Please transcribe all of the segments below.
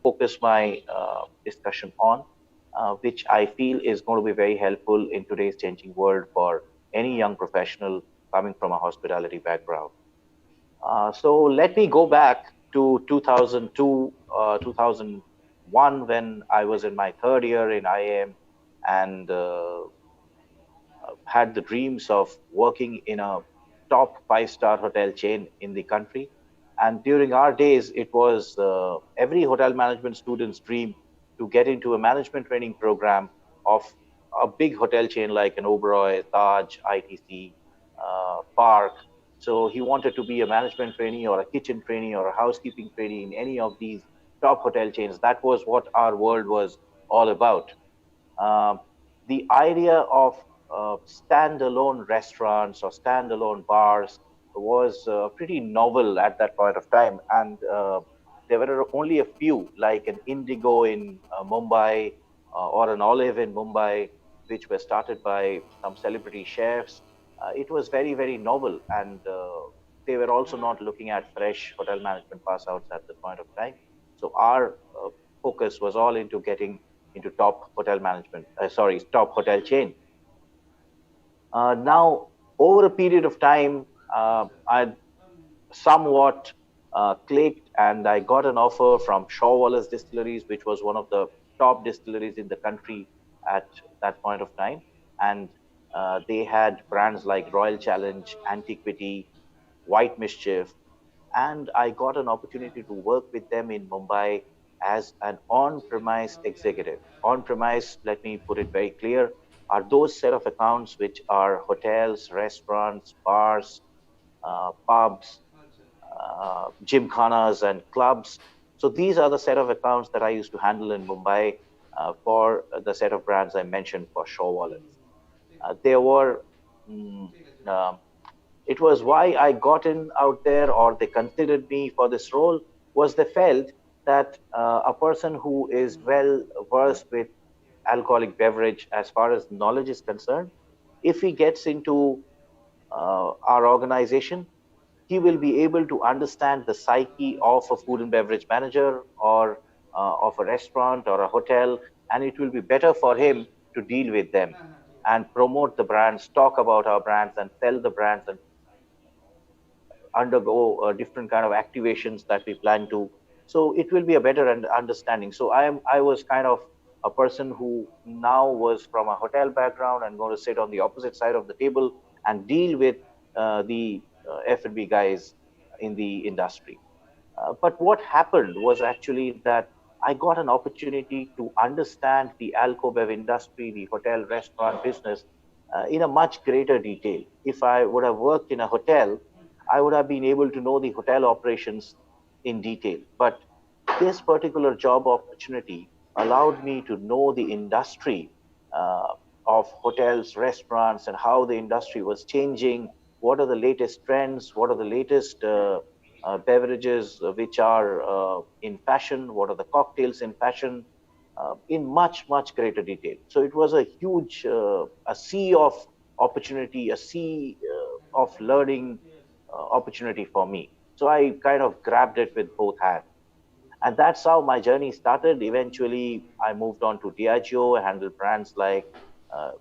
Focus my discussion on, which I feel is going to be very helpful in today's changing world for any young professional coming from a hospitality background. So let me go back to 2002, 2001, when I was in my third year in IIM and had the dreams of working in a top five-star hotel chain in the country. And during our days, it was every hotel management student's dream to get into a management training program of a big hotel chain like an Oberoi, Taj, ITC, Park. So he wanted to be a management trainee or a kitchen trainee or a housekeeping trainee in any of these top hotel chains. That was what our world was all about. Um, the idea of standalone restaurants or standalone bars was pretty novel at that point of time, and there were only a few, like an Indigo in Mumbai or an Olive in Mumbai, which were started by some celebrity chefs. It was very, very novel, and they were also not looking at fresh hotel management pass outs at that point of time. So our focus was all into getting into top hotel management, top hotel chain. Now, over a period of time, I somewhat clicked and I got an offer from Shaw Wallace Distilleries, which was one of the top distilleries in the country at that point of time. And they had brands like Royal Challenge, Antiquity, White Mischief, and I got an opportunity to work with them in Mumbai as an on-premise executive. On-premise, let me put it very clear, are those set of accounts which are hotels, restaurants, bars, pubs, gymkhanas, and clubs. So these are the set of accounts that I used to handle in Mumbai for the set of brands I mentioned for Shaw Wallace. There were mm, um, it was why I got in out there, or they considered me for this role, was they felt that a person who is well versed with alcoholic beverage as far as knowledge is concerned, if he gets into our organization, he will be able to understand the psyche of a food and beverage manager or of a restaurant or a hotel, and it will be better for him to deal with them and promote the brands, talk about our brands, and sell the brands and undergo different kind of activations that we plan to. So it will be a better understanding. So I was kind of a person who now was from a hotel background and going to sit on the opposite side of the table and deal with the F&B guys in the industry. But what happened was actually that I got an opportunity to understand the alcobev industry, the hotel restaurant business, in a much greater detail. If I would have worked in a hotel, I would have been able to know the hotel operations in detail. But this particular job opportunity allowed me to know the industry uh, of hotels, restaurants, and how the industry was changing. What are the latest trends? What are the latest beverages which are in fashion? What are the cocktails in fashion? In much, much greater detail. So it was a huge, a sea of opportunity, a sea of learning opportunity for me. So I kind of grabbed it with both hands. And that's how my journey started. Eventually, I moved on to Diageo, handled brands like uh,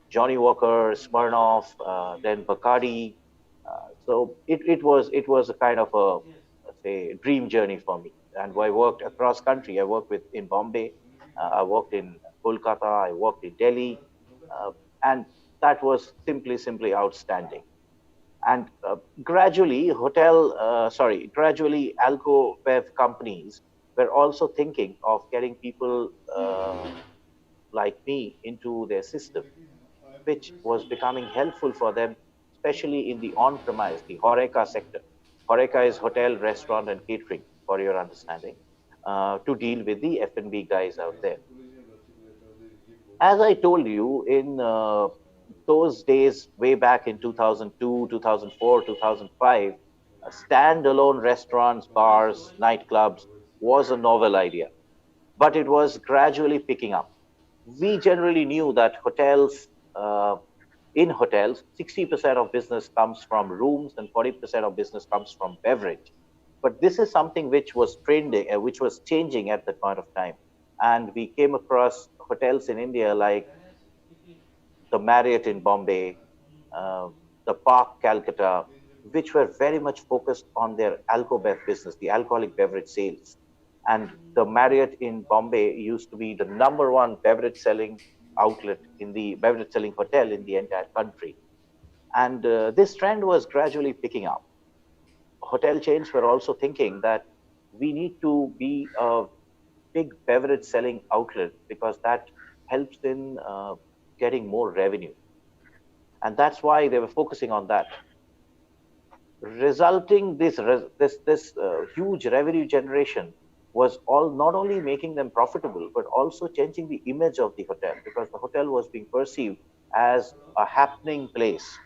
Johnny Walker, Smirnoff, then Bacardi. So it was a kind of a, let's say, dream journey for me. And I worked across country. I worked with in Bombay, I worked in Kolkata, I worked in Delhi, uh, and that was simply outstanding. And gradually alco bev companies were also thinking of getting people like me into their system, which was becoming helpful for them, especially in the on-premise, the Horeca sector. Horeca is hotel, restaurant, and catering, for your understanding, to deal with the F&B guys out there. As I told you, in those days, way back in 2002, 2004, 2005, standalone restaurants, bars, nightclubs was a novel idea, but it was gradually picking up. We generally knew that hotels in hotels, 60% of business comes from rooms and 40% of business comes from beverage. But this is something which was trending, which was changing at that point of time. And we came across hotels in India like the Marriott in Bombay, uh, the Park Calcutta, which were very much focused on their alcobev business, the alcoholic beverage sales. And the Marriott in Bombay used to be the number one beverage selling outlet in the beverage selling hotel in the entire country. And this trend was gradually picking up. Hotel chains were also thinking that we need to be a big beverage selling outlet because that helps in getting more revenue. And that's why they were focusing on that, resulting this huge revenue generation was all not only making them profitable but also changing the image of the hotel, because the hotel was being perceived as a happening place.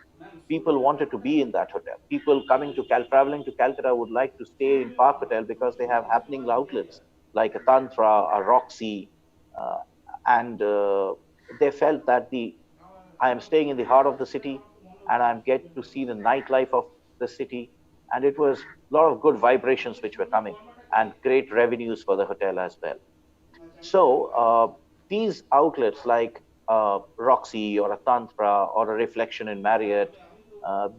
People wanted to be in that hotel. People coming to traveling to Calcutta would like to stay in Park Hotel because they have happening outlets like a Tantra, a Roxy, uh, and they felt that the I am staying in the heart of the city and I'm get to see the nightlife of the city. And it was a lot of good vibrations which were coming and great revenues for the hotel as well. So these outlets like Roxy or a Tantra or a Reflection in Marriott,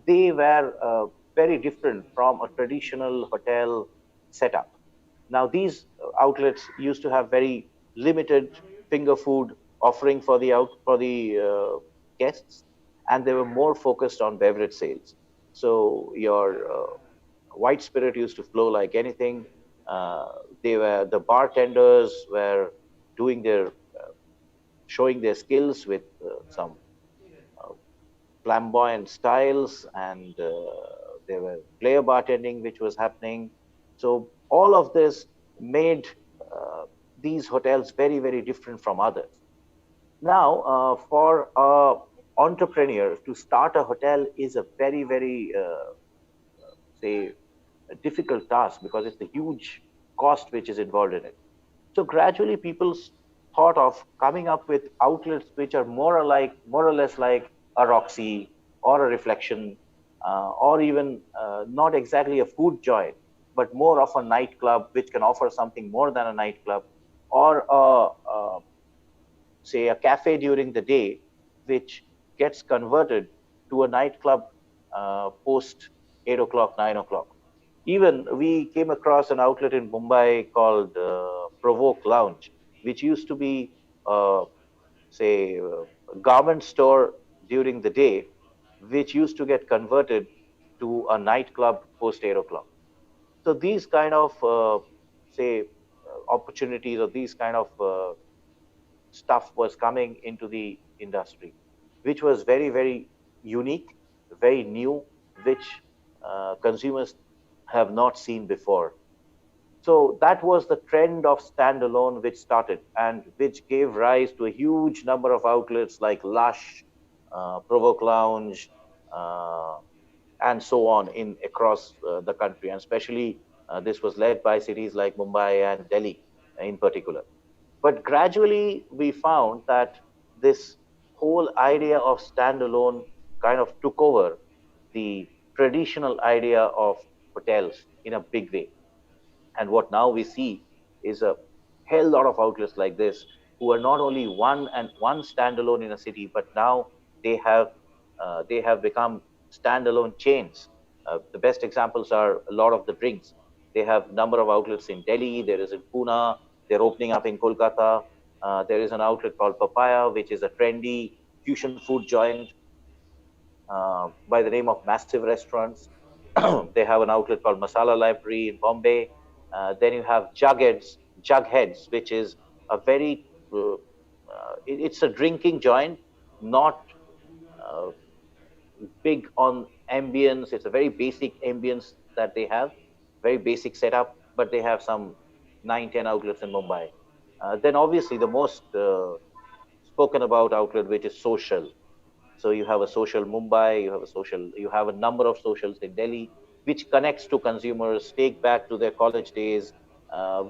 they were very different from a traditional hotel setup. Now, these outlets used to have very limited finger food offering for the guests, and they were more focused on beverage sales. So your white spirit used to flow like anything. Uh, the bartenders were doing their showing their skills with some uh, flamboyant styles, and there were player bartending which was happening. So all of this made uh, these hotels very, very different from others. Now, for a entrepreneur to start a hotel is a very, very say a difficult task because it's a huge cost which is involved in it. So gradually, people thought of coming up with outlets which are more or less like a Roxy or a Reflection, or even not exactly a food joint, but more of a nightclub which can offer something more than a nightclub, or say a cafe during the day, which gets converted to a nightclub post 8 o'clock, 9 o'clock. Even we came across an outlet in Mumbai called Provoke Lounge, which used to be, say, a garment store during the day, which used to get converted to a nightclub post 8 o'clock. So these kind of, say, opportunities or these kind of stuff was coming into the industry, which was very, very unique, very new, which consumers have not seen before. So that was the trend of standalone which started and which gave rise to a huge number of outlets like Lush, Provoke Lounge, uh, and so on in across the country. And especially this was led by cities like Mumbai and Delhi in particular. But gradually, we found that this whole idea of standalone kind of took over the traditional idea of hotels in a big way. And what now we see is a hell lot of outlets like this who are not only one standalone in a city, but now they have become standalone chains. The best examples are a lot of the drinks. They have number of outlets in Delhi. There is in Pune. They're opening up in Kolkata. There is an outlet called Papaya, which is a trendy fusion food joint by the name of Massive Restaurants. They have an outlet called Masala Library in Bombay. Then you have Jugheads, which is a very it's a drinking joint, not uh, big on ambience. It's a very basic ambience that they have, very basic setup, but they have some 9, 10 outlets in Mumbai. Then obviously the most spoken about outlet, which is Social. So you have a Social Mumbai, you have a number of socials in Delhi, which connects to consumers, take back to their college days,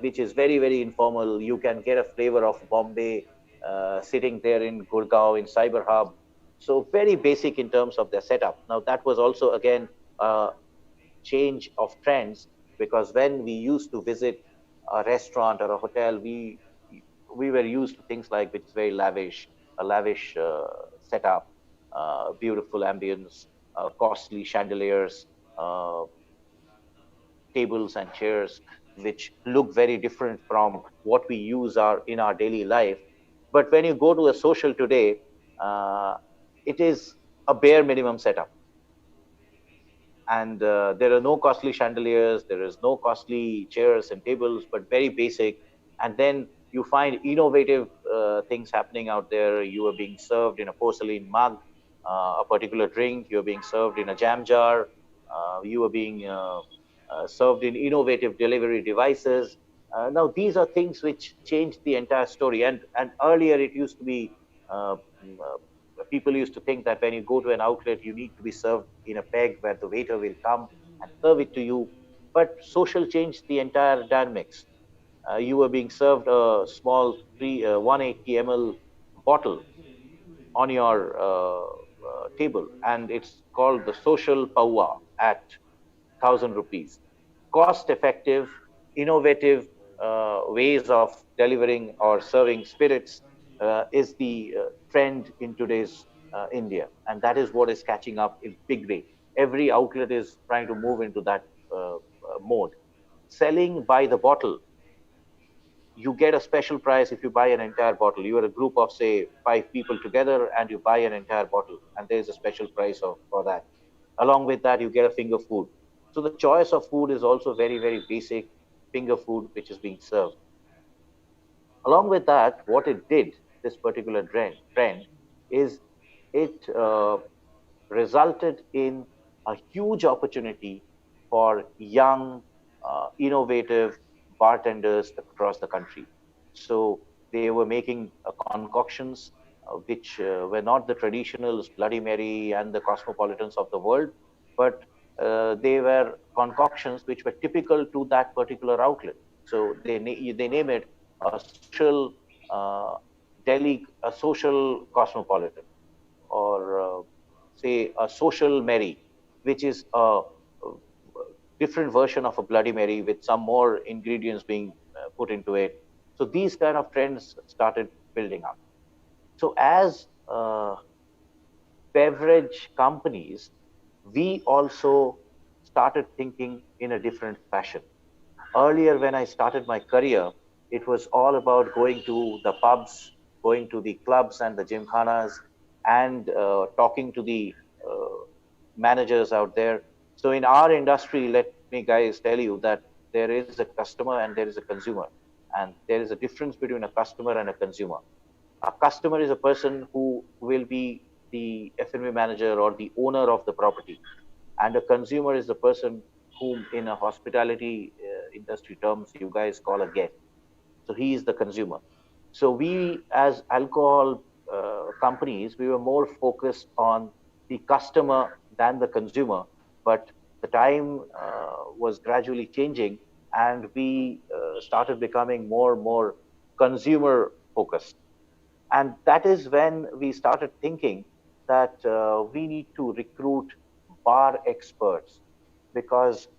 which is very, very informal. You can get a flavor of Bombay sitting there in Gurgaon in Cyber Hub. So very basic in terms of their setup. Now that was also again a change of trends, because when we used to visit a restaurant or a hotel, we were used to things like, which is very lavish, a lavish setup, beautiful ambience, costly chandeliers, uh, tables and chairs, which look very different from what we use in our daily life. But when you go to a social today, uh, it is a bare minimum setup, and there are no costly chandeliers, there is no costly chairs and tables, but very basic. And then you find innovative things happening out there. You are being served in a porcelain mug, a particular drink, you're being served in a jam jar, you are being served in innovative delivery devices. Now these are things which change the entire story. And earlier it used to be, uh, people used to think that when you go to an outlet, you need to be served in a peg where the waiter will come and serve it to you. But social changed the entire dynamics. You were being served a small 180 ml bottle on your table, and it's called the social pawa at 1,000 rupees. Cost effective, innovative ways of delivering or serving spirits is the trend in today's India. And that is what is catching up in big way. Every outlet is trying to move into that mode. Selling by the bottle, you get a special price if you buy an entire bottle. You are a group of, say, 5 people together and you buy an entire bottle, and there's a special price for that. Along with that, you get a finger food. So the choice of food is also very, very basic, finger food, which is being served. Along with that, what it did, this particular trend is it resulted in a huge opportunity for young, innovative bartenders across the country. So they were making concoctions which were not the traditionals, Bloody Mary and the cosmopolitans of the world, but they were concoctions which were typical to that particular outlet. So they name it a social a social cosmopolitan, or say a social Mary, which is a different version of a Bloody Mary with some more ingredients being put into it. So these kind of trends started building up. So as beverage companies, we also started thinking in a different fashion. Earlier, when I started my career, it was all about going to the pubs, going to the clubs and the gymkhanas, and talking to the uh, managers out there. So in our industry, let me guys tell you that there is a customer and there is a consumer, and there is a difference between a customer and a consumer. A customer is a person who will be the F&B manager or the owner of the property, and a consumer is the person whom, in a hospitality industry terms, you guys call a guest. So he is the consumer. So we, as alcohol companies, we were more focused on the customer than the consumer. But the time was gradually changing, and we started becoming more and more consumer focused. And that is when we started thinking that we need to recruit bar experts, because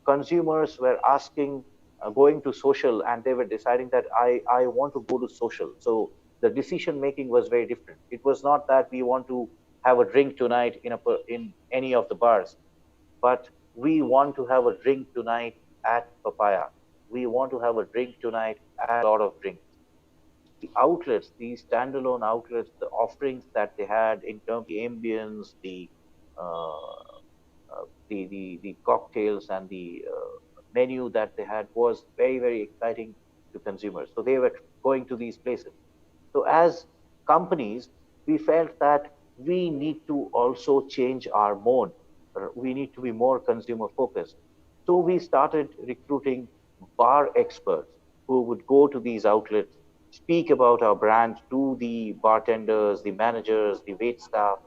consumers were asking, going to social, and they were deciding that I want to go to social. So the decision making was very different. It was not that we want to have a drink tonight in any of the bars, but we want to have a drink tonight at Papaya. We want to have a drink tonight at a lot of drinks. The outlets, these standalone outlets, the offerings that they had in terms of the ambience, the cocktails and the menu that they had was very, very exciting to consumers. So they were going to these places. So as companies, we felt that we need to also change our mode. We need to be more consumer focused. So we started recruiting bar experts who would go to these outlets, speak about our brand to the bartenders, the managers, the wait staff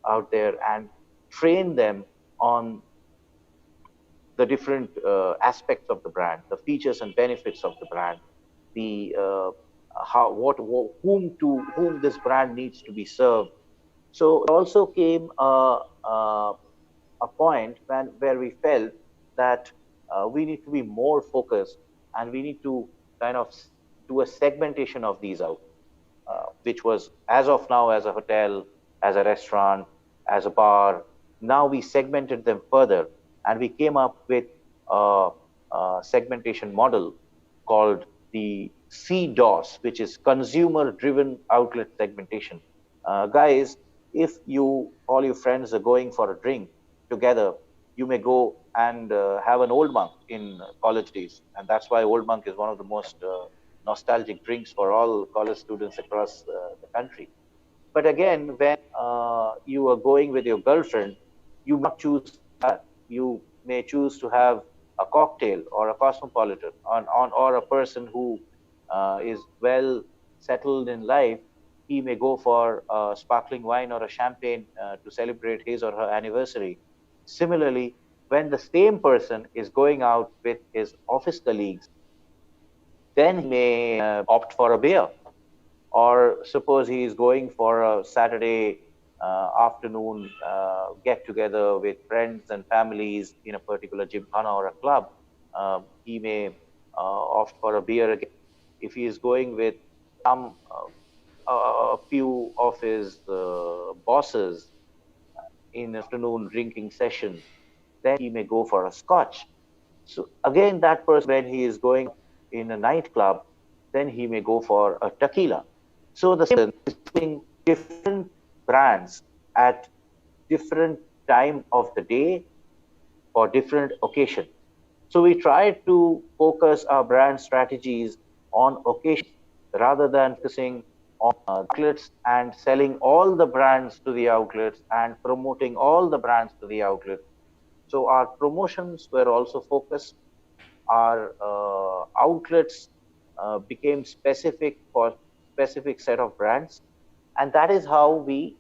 out there, and train them on the different aspects of the brand, the features and benefits of the brand, the whom this brand needs to be served, So also came a point where we felt that we need to be more focused, and we need to kind of do a segmentation of these out, which was as of now as a hotel, as a restaurant, as a bar. Now we segmented them further, and we came up with a segmentation model called the CDOS, which is consumer driven outlet segmentation. Guys, if you all your friends are going for a drink together, you may go and have an Old Monk in college days, and that's why Old Monk is one of the most nostalgic drinks for all college students across the country. But again, when you are going with your girlfriend, you may not choose that. You may choose to have a cocktail or a cosmopolitan, or a person who is well settled in life. He may go for a sparkling wine or a champagne to celebrate his or her anniversary. Similarly, when the same person is going out with his office colleagues, then he may opt for a beer. Or suppose he is going for a Saturday afternoon get together with friends and families in a particular gymkhana or a club, he may opt for a beer again. If he is going with some a few of his bosses in afternoon drinking session, then he may go for a scotch. So again, that person, when he is going in a nightclub, then he may go for a tequila. So the same person is doing different brands at different time of the day for different occasions. So we try to focus our brand strategies on occasions rather than focusing on outlets and selling all the brands to the outlets and promoting all the brands to the outlets. So our promotions were also focused. Our outlets became specific for specific set of brands, and that is how we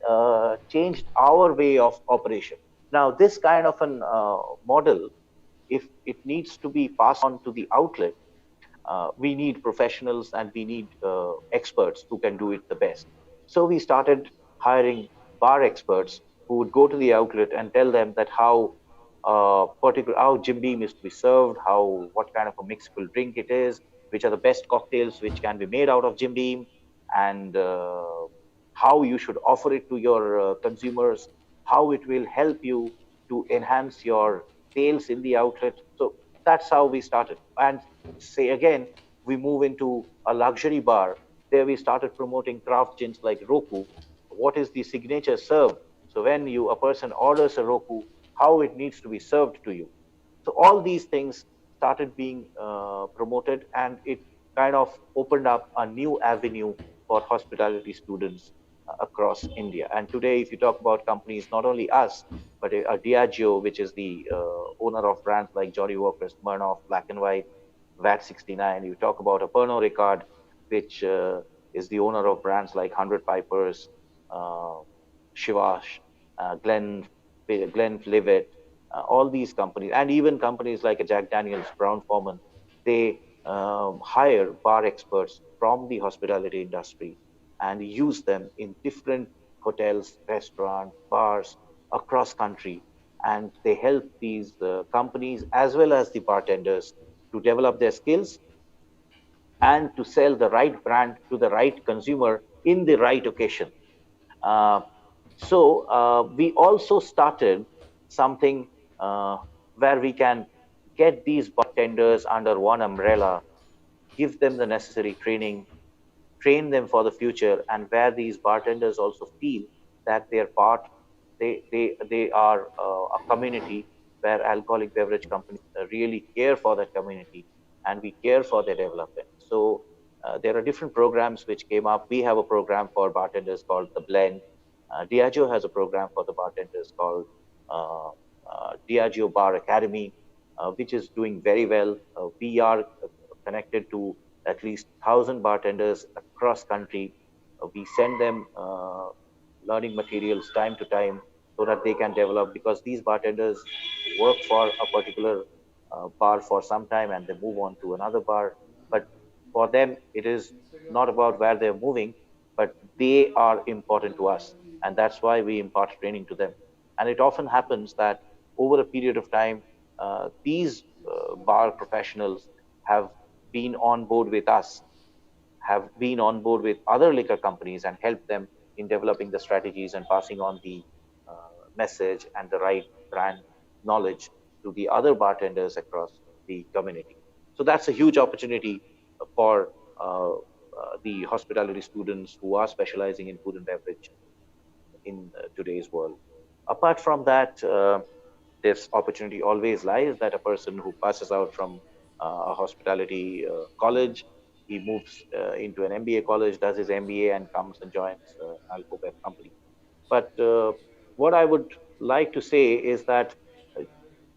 changed our way of operation. Now, this kind of an model, if it needs to be passed on to the outlet, we need professionals and we need experts who can do it the best. So we started hiring bar experts who would go to the outlet and tell them that how Jim Beam is to be served, how what kind of a mixable drink it is, which are the best cocktails which can be made out of Jim Beam, and how you should offer it to your consumers, how it will help you to enhance your sales in the outlet. So that's how we started. And say again, we move into a luxury bar. There we started promoting craft gins like Roku. What is the signature serve? So when a person orders a Roku, how it needs to be served to you. So all these things started being promoted, and it kind of opened up a new avenue for hospitality students across India. And today, if you talk about companies, not only us, but a Diageo, which is the owner of brands like Johnny Walker, Smirnoff, Black and White, VAT 69. You talk about a Pernod Ricard, which is the owner of brands like 100 Pipers, uh, Shivash, Glenlivet, all these companies, and even companies like a Jack Daniels, Brown Forman, they hire bar experts from the hospitality industry and use them in different hotels, restaurants, bars across country, and they help these companies as well as the bartenders to develop their skills and to sell the right brand to the right consumer in the right occasion. Uh, so we also started something where we can get these bartenders under one umbrella, give them the necessary training, train them for the future, and where these bartenders also feel that they are a community where alcoholic beverage companies really care for that community, and we care for their development. So there are different programs which came up. We have a program for bartenders called the Blend. Diageo has a program for the bartenders called uh, Diageo Bar Academy, which is doing very well. We are connected to at least 1,000 bartenders across country. We send them learning materials time to time so that they can develop, because these bartenders work for a particular bar for some time and they move on to another bar. But for them, it is not about where they're moving, but they are important to us. and that's why we impart training to them. And it often happens that over a period of time, these bar professionals have been on board with us, have been on board with other liquor companies and helped them in developing the strategies and passing on the message and the right brand knowledge to the other bartenders across the community. So that's a huge opportunity for the hospitality students who are specializing in food and beverage in today's world. Apart from that, this opportunity always lies that a person who passes out from a hospitality college, he moves into an MBA college, does his MBA, and comes and joins an Alcobev company. But what I would like to say is that uh,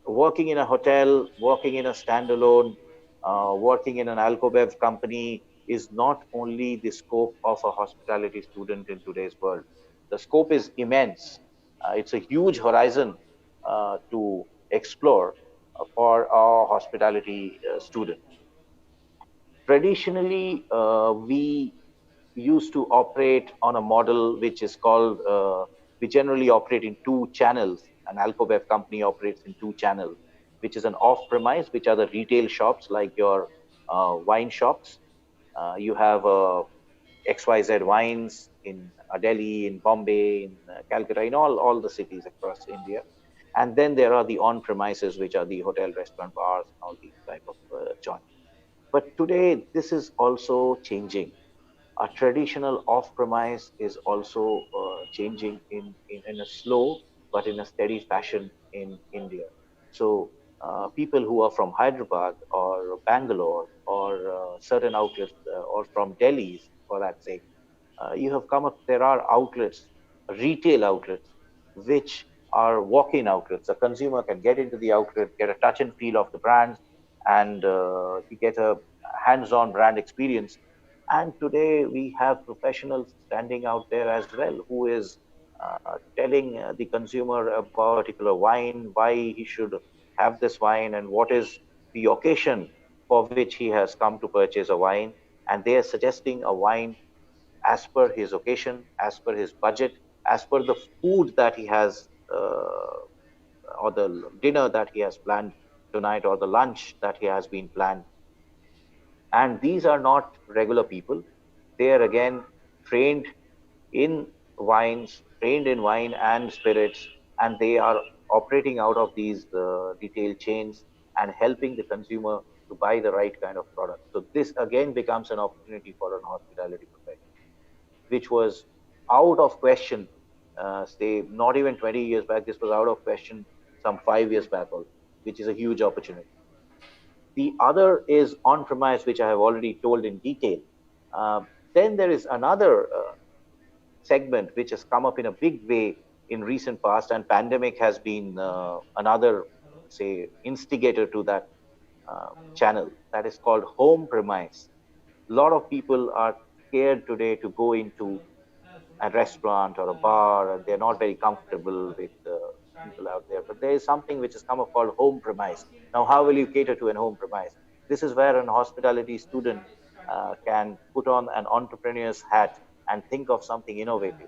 working in a hotel, working in a standalone, working in an Alcobev company is not only the scope of a hospitality student in today's world. The scope is immense. It's a huge horizon to explore for a hospitality student. Traditionally, we used to operate on a model which is called, we generally operate in two channels. An Alcobev company operates in two channels, which is an off premise, which are the retail shops like your wine shops. You have XYZ wines in Delhi, in Bombay, in Calcutta, in all the cities across India. And then there are the on premises, which are the hotel, restaurant, bars, and all these type of joints. But today, this is also changing. A traditional off-premise is also changing in a slow but in a steady fashion in India. So people who are from Hyderabad or Bangalore or certain outlets or from Delhi, for that sake, you have come up, there are outlets, retail outlets, which are walk-in outlets. A consumer can get into the outlet, get a touch and feel of the brands, and he get a hands-on brand experience. And today we have professionals standing out there as well, who is telling the consumer about a particular wine, why he should have this wine, and what is the occasion for which he has come to purchase a wine. And they are suggesting a wine as per his occasion, as per his budget, as per the food that he has, or the dinner that he has planned tonight, or the lunch that he has been planned. And these are not regular people. They are again trained in trained in wine and spirits, and they are operating out of these retail chains and helping the consumer to buy the right kind of product. So this again becomes an opportunity for an hospitality profession, which was out of question, say, not even 20 years back. This was out of question some 5 years back also, which is a huge opportunity. The other is on premise, which I have already told in detail. Then there is another segment which has come up in a big way in recent past, and pandemic has been another, say, instigator to that channel, that is called home premise. A lot of people are scared today to go into a restaurant or a bar, and they're not very comfortable with people out there. But there is something which has come up called home premise. Now, how will you cater to an home premise? This is where an hospitality student can put on an entrepreneur's hat and think of something innovative.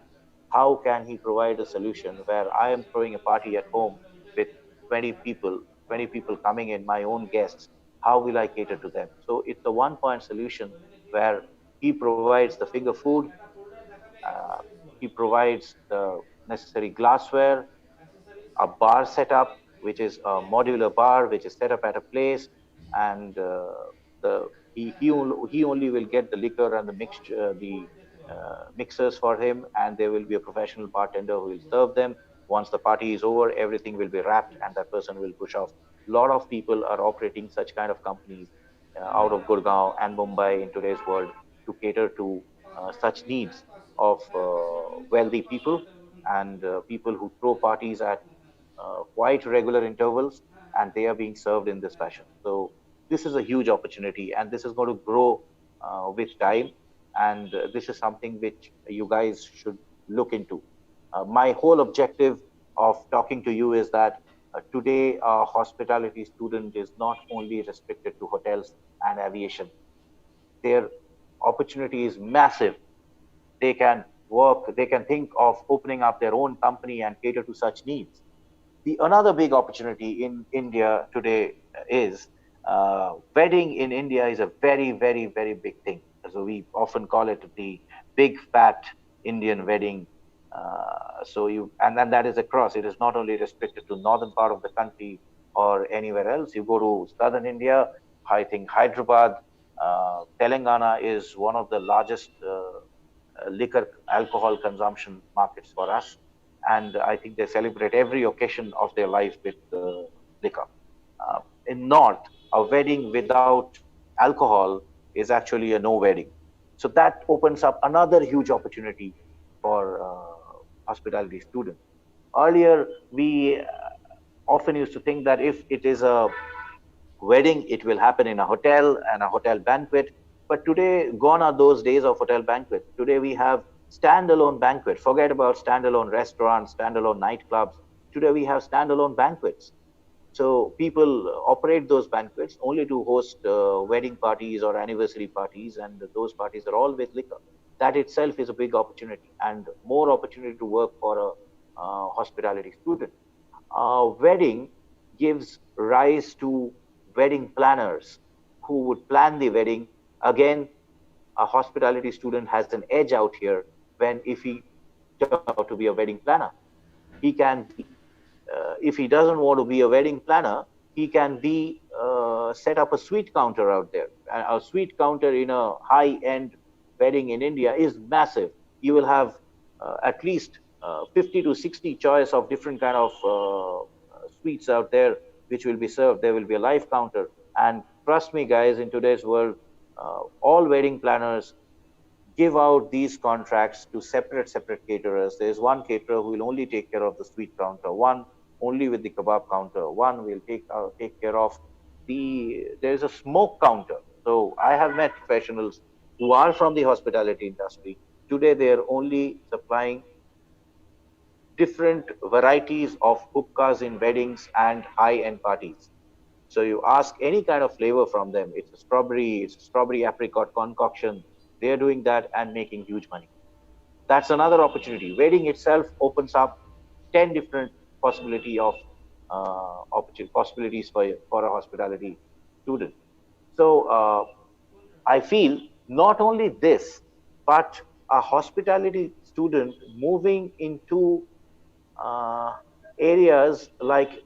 How can he provide a solution where I am throwing a party at home with 20 people, 20 people coming in, my own guests? How will I cater to them? So it's a one-point solution where he provides the finger food, uh, he provides the necessary glassware, a bar setup, which is a modular bar, which is set up at a place, and the he only will get the liquor and the mixture, the mixers for him, and there will be a professional bartender who will serve them. Once the party is over, everything will be wrapped, and that person will push off. A lot of people are operating such kind of companies out of Gurgaon and Mumbai in today's world to cater to such needs of wealthy people and people who throw parties at quite regular intervals, and they are being served in this fashion. So this is a huge opportunity, and this is going to grow with time. And this is something which you guys should look into. My whole objective of talking to you is that today a hospitality student is not only restricted to hotels and aviation. Their opportunity is massive. They can work, they can think of opening up their own company and cater to such needs. The another big opportunity in India today is wedding in India is a very, very, very big thing. So we often call it the big fat Indian wedding. And that is across. It is not only restricted to northern part of the country or anywhere else. You go to southern India, I think Hyderabad, Telangana is one of the largest liquor alcohol consumption markets for us, and I think they celebrate every occasion of their life with liquor. In North, a wedding without alcohol is actually a no wedding. So that opens up another huge opportunity for hospitality students. Earlier, we often used to think that if it is a wedding, it will happen in a hotel and a hotel banquet. But today, gone are those days of hotel banquets. Today, we have standalone banquet. Forget about standalone restaurants, standalone nightclubs. Today, we have standalone banquets. So people operate those banquets only to host wedding parties or anniversary parties, and those parties are all with liquor. That itself is a big opportunity and more opportunity to work for a hospitality student. Wedding gives rise to wedding planners who would plan the wedding. Again, a hospitality student has an edge out here when if he turns out to be a wedding planner. He can be, if he doesn't want to be a wedding planner, he can be set up a sweet counter out there. A sweet counter in a high-end wedding in India is massive. You will have at least 50 to 60 choice of different kind of sweets out there which will be served. There will be a live counter, and trust me, guys, in today's world, all wedding planners give out these contracts to separate caterers. There's one caterer who will only take care of the sweet counter, one only with the kebab counter, one will take care of there's a smoke counter. So I have met professionals who are from the hospitality industry. Today they're only supplying different varieties of hookahs in weddings and high-end parties. So you ask any kind of flavor from them. It's a strawberry apricot concoction. They're doing that and making huge money. That's another opportunity. Wedding itself opens up 10 different possibilities for a hospitality student. So I feel not only this, but a hospitality student moving into uh, areas like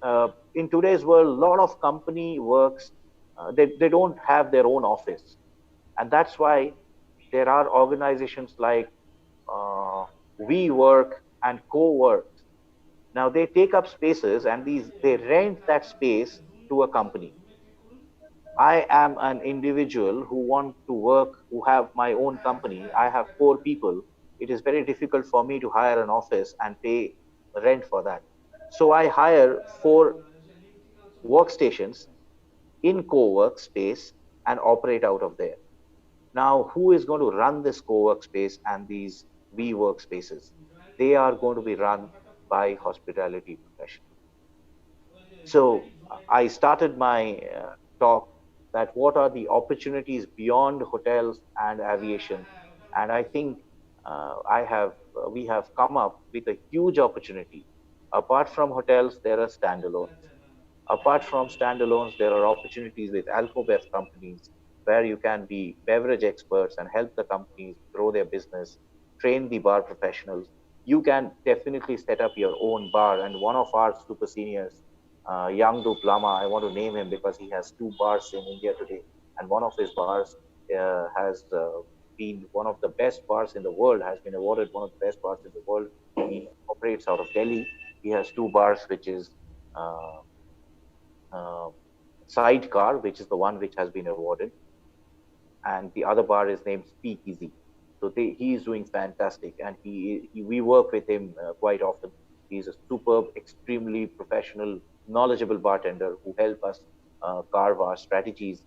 in today's world, a lot of company works, they don't have their own office. And that's why there are organizations like WeWork and CoWork. Now they take up spaces and they rent that space to a company. I am an individual who want to work, who have my own company. I have 4 people. It is very difficult for me to hire an office and pay rent for that. So I hire 4 workstations in co-work space and operate out of there. Now, who is going to run this co-work space and these we workspaces? They are going to be run by hospitality professionals. So I started my talk that what are the opportunities beyond hotels and aviation, and I think we have come up with a huge opportunity. Apart from hotels, there are standalones. Apart from standalones, there are opportunities with alcobev companies where you can be beverage experts and help the companies grow their business, train the bar professionals. You can definitely set up your own bar. And one of our super seniors, Young Lama, I want to name him because he has 2 bars in India today. And one of his bars has been one of the best bars in the world, has been awarded one of the best bars in the world. He operates out of Delhi. He has 2 bars, which is uh, uh, Sidecar, which is the one which has been awarded, and the other bar is named Speakeasy. So he is doing fantastic, and we work with him quite often. He's a superb, extremely professional, knowledgeable bartender who help us carve our strategies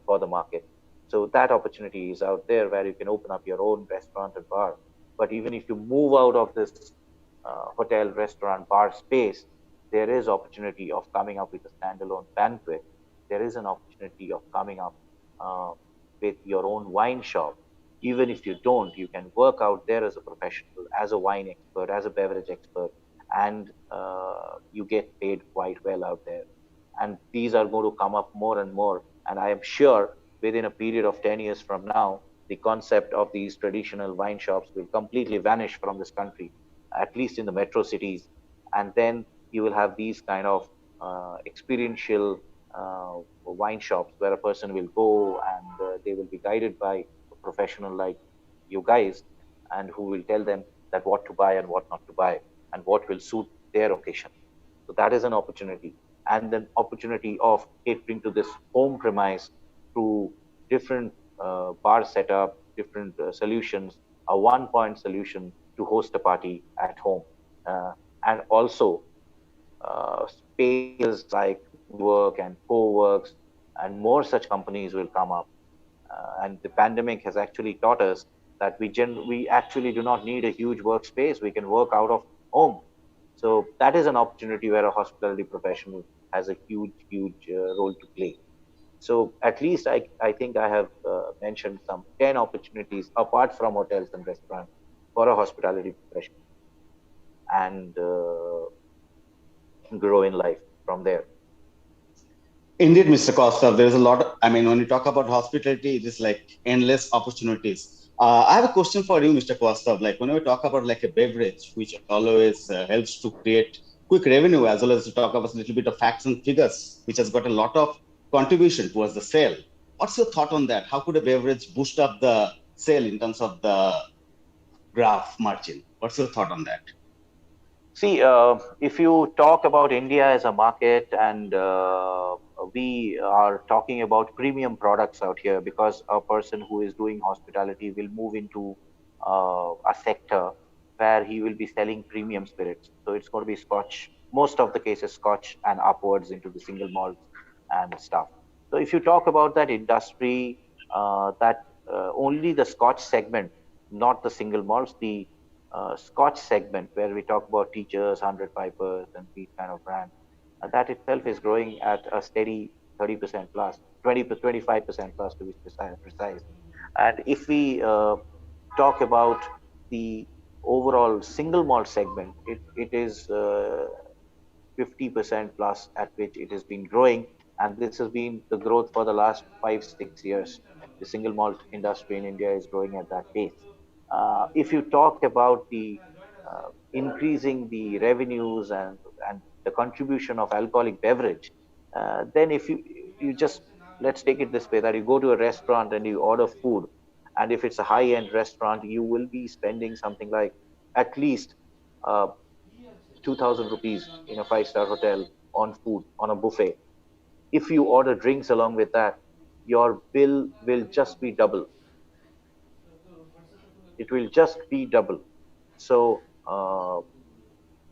for the market. So that opportunity is out there where you can open up your own restaurant and bar. But even if you move out of this hotel, restaurant, bar space, there is opportunity of coming up with a standalone banquet. There is an opportunity of coming up uh, with your own wine shop. Even if you don't, you can work out there as a professional, as a wine expert, as a beverage expert, and you get paid quite well out there. And these are going to come up more and more. And I am sure within a period of 10 years from now, the concept of these traditional wine shops will completely vanish from this country, at least in the metro cities. And then you will have these kind of experiential wine shops where a person will go and they will be guided by a professional like you guys, and who will tell them that what to buy and what not to buy and what will suit their occasion. So that is an opportunity. And then opportunity of catering to this home premise through different bar setup, different solutions, a one-point solution to host a party at home. Uh, and also spaces like WeWork and CoWorks and more such companies will come up. And the pandemic has actually taught us that we actually do not need a huge workspace. We can work out of home. So that is an opportunity where a hospitality professional has a huge role to play. So at least I think I have mentioned some 10 opportunities apart from hotels and restaurants for a hospitality professional, and grow in life from there. Indeed, Mr. Costa, there's a lot. I mean, when you talk about hospitality, it is like endless opportunities. I have a question for you, Mr. Costa. Like when we talk about like a beverage, which always helps to create quick revenue, as well as to talk about a little bit of facts and figures, which has got a lot of contribution towards the sale. What's your thought on that? How could a beverage boost up the sale in terms of the graph margin? What's your thought on that? See, if you talk about India as a market, and we are talking about premium products out here, because a person who is doing hospitality will move into a sector where he will be selling premium spirits. So it's going to be Scotch, most of the cases Scotch, and upwards into the single malts and stuff. So if you talk about that industry, that only the Scotch segment, not the single malts, the Scotch segment, where we talk about Teachers, 100 Pipers, and these kind of brands, that itself is growing at a steady 30% plus, 20 to 25% plus to be precise. And if we talk about the overall single malt segment, it is 50% plus at which it has been growing. And this has been the growth for the last 5 6 years. The single malt industry in India is growing at that pace. If you talk about the increasing the revenues and the contribution of alcoholic beverage, then if you just, let's take it this way, that you go to a restaurant and you order food, and if it's a high end restaurant, you will be spending something like at least uh, 2000 rupees in a five-star hotel on food on a buffet. If you order drinks along with that, your bill will just be double. It will just be double. So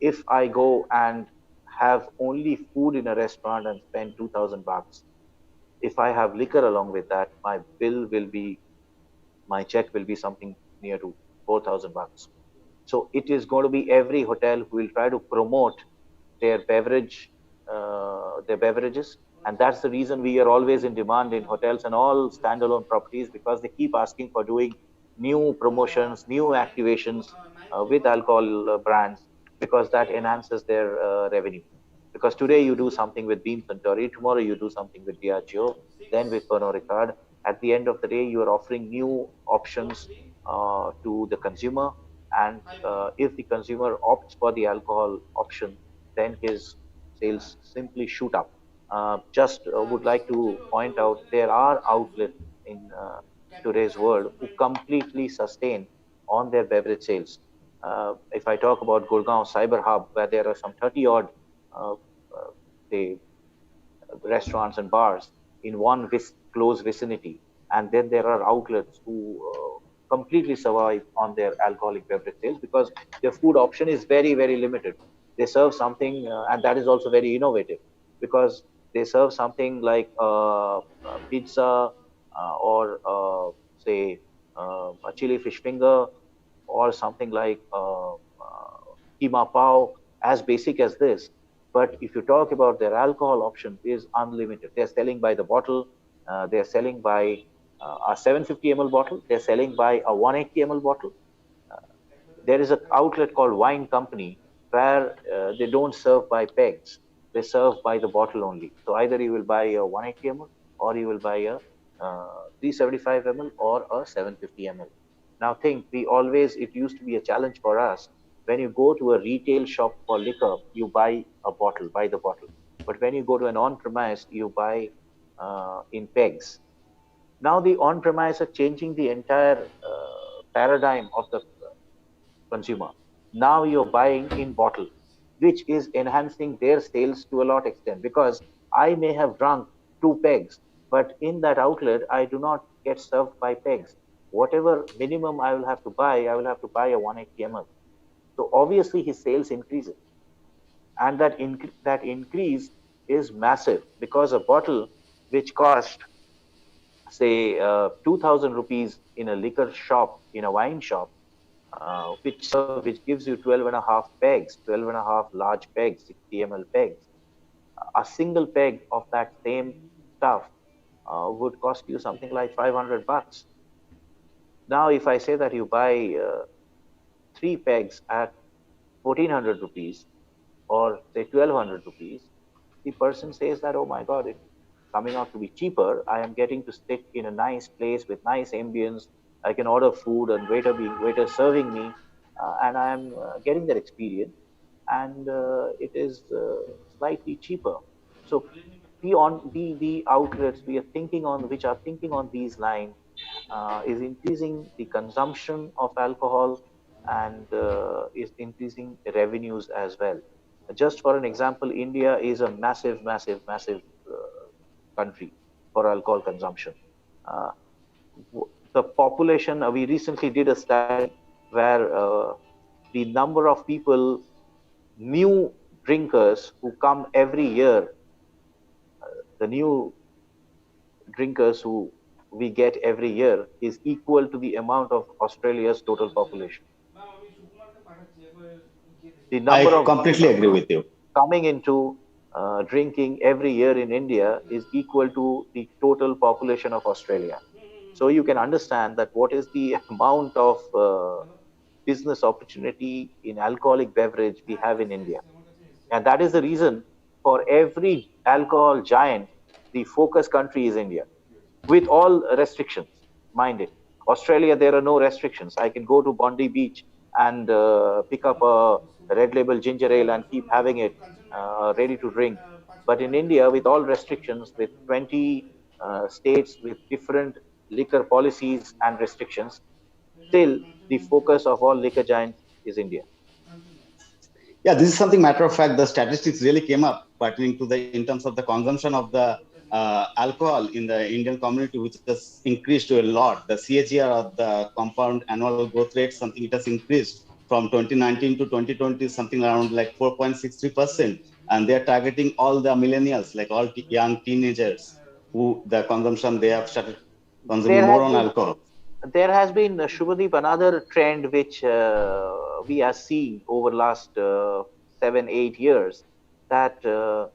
if I go and have only food in a restaurant and spend 2000 bucks, if I have liquor along with that, my check will be something near to 4000 bucks. So it is going to be every hotel who will try to promote their beverages, and that's the reason we are always in demand in hotels and all standalone properties, because they keep asking for doing new promotions, new activations with alcohol brands, because that enhances their revenue. Because today you do something with Beam Suntory, tomorrow you do something with Diageo, then with Pernod Ricard. At the end of the day, you are offering new options to the consumer, and if the consumer opts for the alcohol option, then his sales simply shoot up. Just would like to point out, there are outlets in today's world who completely sustain on their beverage sales. If I talk about Gurgaon Cyber Hub, where there are some 30 odd uh, uh, say restaurants and bars in one close vicinity, and then there are outlets who completely survive on their alcoholic beverage sales, because their food option is very limited. They serve something, and that is also very innovative, because they serve something like pizza, or say a chili fish finger, or something like keema pao, as basic as this. But if you talk about their alcohol option, is unlimited. They're selling by the bottle. They're selling by A 750 ml bottle, they're selling by a 180 ml bottle. Uh, there is an outlet called Wine Company where they don't serve by pegs, they serve by the bottle only. So either you will buy a 180 ml or you will buy a 375 ml or a 750 ml. Now think, we always, it used to be a challenge for us. When you go to a retail shop for liquor, you buy a bottle, buy the bottle. But when you go to an on-premise, you buy in pegs. Now the on-premise are changing the entire paradigm of the consumer. Now you're buying in bottle, which is enhancing their sales to a lot extent, because I may have drunk 2 pegs, but in that outlet I do not get served by pegs. Whatever minimum I will have to buy, I will have to buy a 180 ml. So obviously his sales increases, and that increase is massive, because a bottle which cost say 2000 rupees in a liquor shop, in a wine shop, which gives you 12 and a half pegs, 12 and a half large pegs, 60 ml pegs. A single peg of that same stuff would cost you something like 500 bucks. Now if I say that you buy 3 pegs at 1400 rupees, or say 1200 rupees, the person says that, oh my god, it's coming out to be cheaper. I am getting to sit in a nice place with nice ambience. I can order food and waiter serving me, and I am getting that experience, and it is slightly cheaper. So the outlets we are thinking on, which are thinking on these lines, is increasing the consumption of alcohol, and is increasing revenues as well. Just for an example, India is a massive, massive, massive country for alcohol consumption. Uh, the population, we recently did a study where the number of people, new drinkers who come every year, the new drinkers who we get every year is equal to the amount of Australia's total population. The number I of completely agree with you. coming into drinking every year in India is equal to the total population of Australia. So you can understand that what is the amount of business opportunity in alcoholic beverage we have in India. And that is the reason for every alcohol giant, the focus country is India, with all restrictions, mind it. Australia, there are no restrictions. I can go to Bondi Beach and pick up a red label ginger ale and keep having it ready to drink. But in India, with all restrictions, with 20 states with different liquor policies and restrictions, still the focus of all liquor giants is India. Yeah, this is something matter of fact. The statistics really came up pertaining to the in terms of the consumption of the alcohol in the Indian community, which has increased to a lot. The CAGR of the compound annual growth rate, something it has increased from 2019 to 2020, something around like 4.63%. And they are targeting all the millennials, like all young teenagers, who the consumption they have started consuming There more has on been alcohol. there has been Shubhadeep, another trend which we are seeing over last 7 8 years, that uh,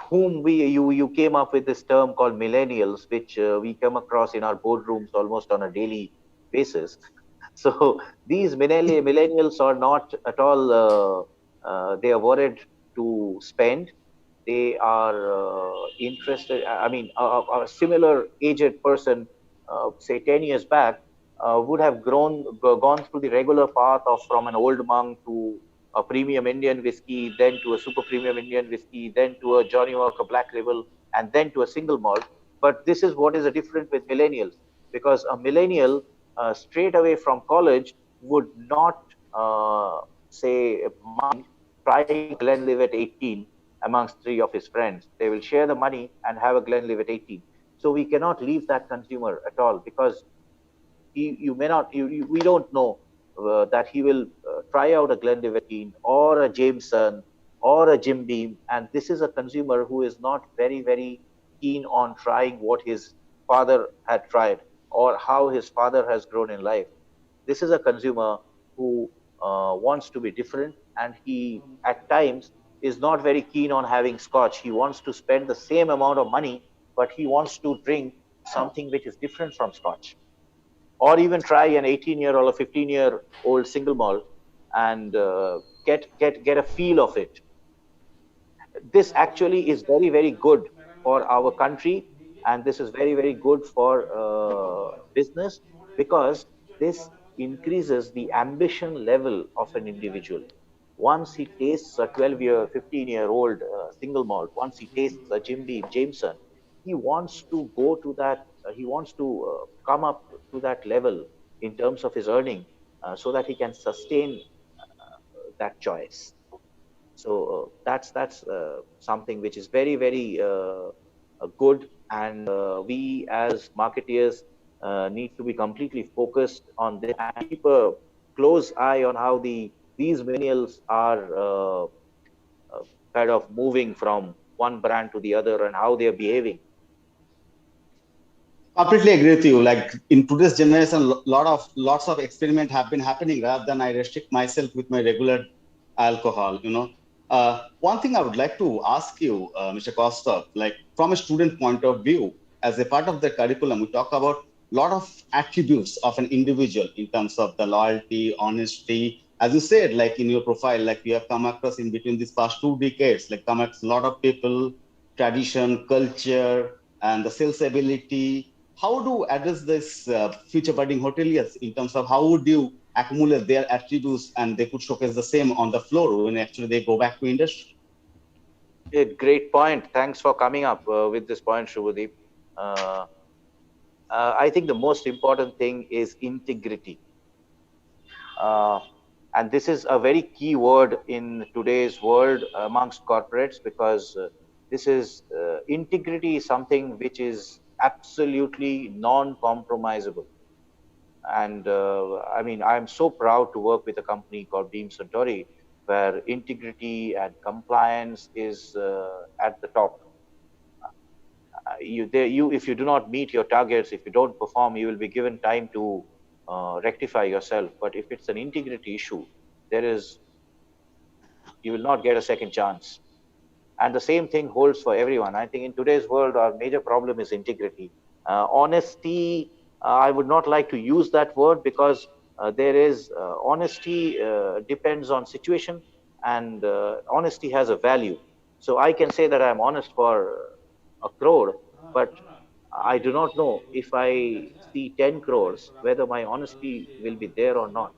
whom you came up with this term called millennials, which we come across in our boardrooms almost on a daily basis. So these millennials are not at all they are worried to spend. They are interested. I mean, a similar aged person, say 10 years back, would have gone through the regular path of from an old monk to a premium Indian whiskey, then to a super premium Indian whiskey, then to a Johnny Walker Black Label, and then to a single malt. But this is what is the different with millennials, because a millennial straight away from college would not say mind trying a Glenlivet 18 amongst three of his friends. They will share the money and have a Glenlivet 18. So we cannot leave that consumer at all, because you may not, we don't know that he will try out a Glenlivet 18 or a Jameson or a Jim Beam. And this is a consumer who is not very, very keen on trying what his father had tried or how his father has grown in life. This is a consumer who wants to be different, and he at times is not very keen on having scotch. He wants to spend the same amount of money, but he wants to drink something which is different from Scotch, or even try an 18-year or a 15-year-old single malt and get a feel of it. This actually is very, very good for our country, and this is very, very good for business, because this increases the ambition level of an individual. Once he tastes a 12-year, 15-year-old single malt, once he tastes a Jim Beam Jameson, he wants to go to that, he wants to come up to that level in terms of his earning, so that he can sustain that choice. So that's something which is very, very good, and we as marketeers need to be completely focused on this and keep a close eye on how these millennials are kind of moving from one brand to the other and how they are behaving. Completely agree with you. Like in today's generation, lots of experiment have been happening rather than I restrict myself with my regular alcohol. One thing I would like to ask you, Mr. Kostov, like from a student point of view, as a part of the curriculum, we talk about a lot of attributes of an individual in terms of the loyalty, honesty. As you said, like in your profile, like you have come across in between these past 2 decades, like come across a lot of people, tradition, culture, and the sales ability. How do address this future budding hoteliers in terms of how would you accumulate their attributes and they could showcase the same on the floor when actually they go back to industry? A great point. Thanks for coming up with this point, Shubhadeep. Uh, I think the most important thing is integrity. Uh, and this is a very key word in today's world amongst corporates, because this is integrity is something which is absolutely non-compromisable. And I mean, I'm so proud to work with a company called Beam Suntory, where integrity and compliance is at the top. If you do not meet your targets, if you don't perform, you will be given time to rectify yourself. But if it's an integrity issue, there is you will not get a second chance. And the same thing holds for everyone. I think in today's world, our major problem is integrity. Honesty, I would not like to use that word, because there is honesty depends on situation, and honesty has a value. So I can say that I'm honest for a crore, but I do not know if I see 10 crores whether my honesty will be there or not.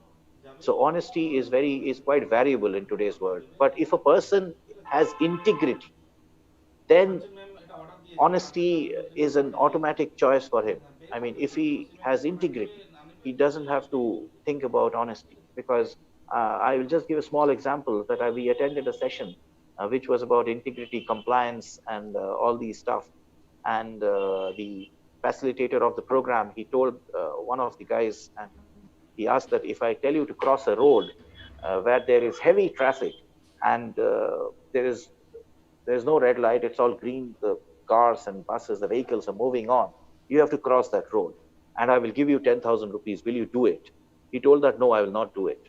So honesty is quite variable in today's world. But if a person has integrity, then honesty is an automatic choice for him. I mean, if he has integrity, he doesn't have to think about honesty, because I will just give a small example that we attended a session which was about integrity, compliance, and all these stuff. And the facilitator of the program, he told one of the guys, and he asked that if I tell you to cross a road where there is heavy traffic, and there's no red light, it's all green, the cars and buses, the vehicles are moving on, you have to cross that road, and I will give you 10,000 rupees, will you do it? He told that no, I will not do it.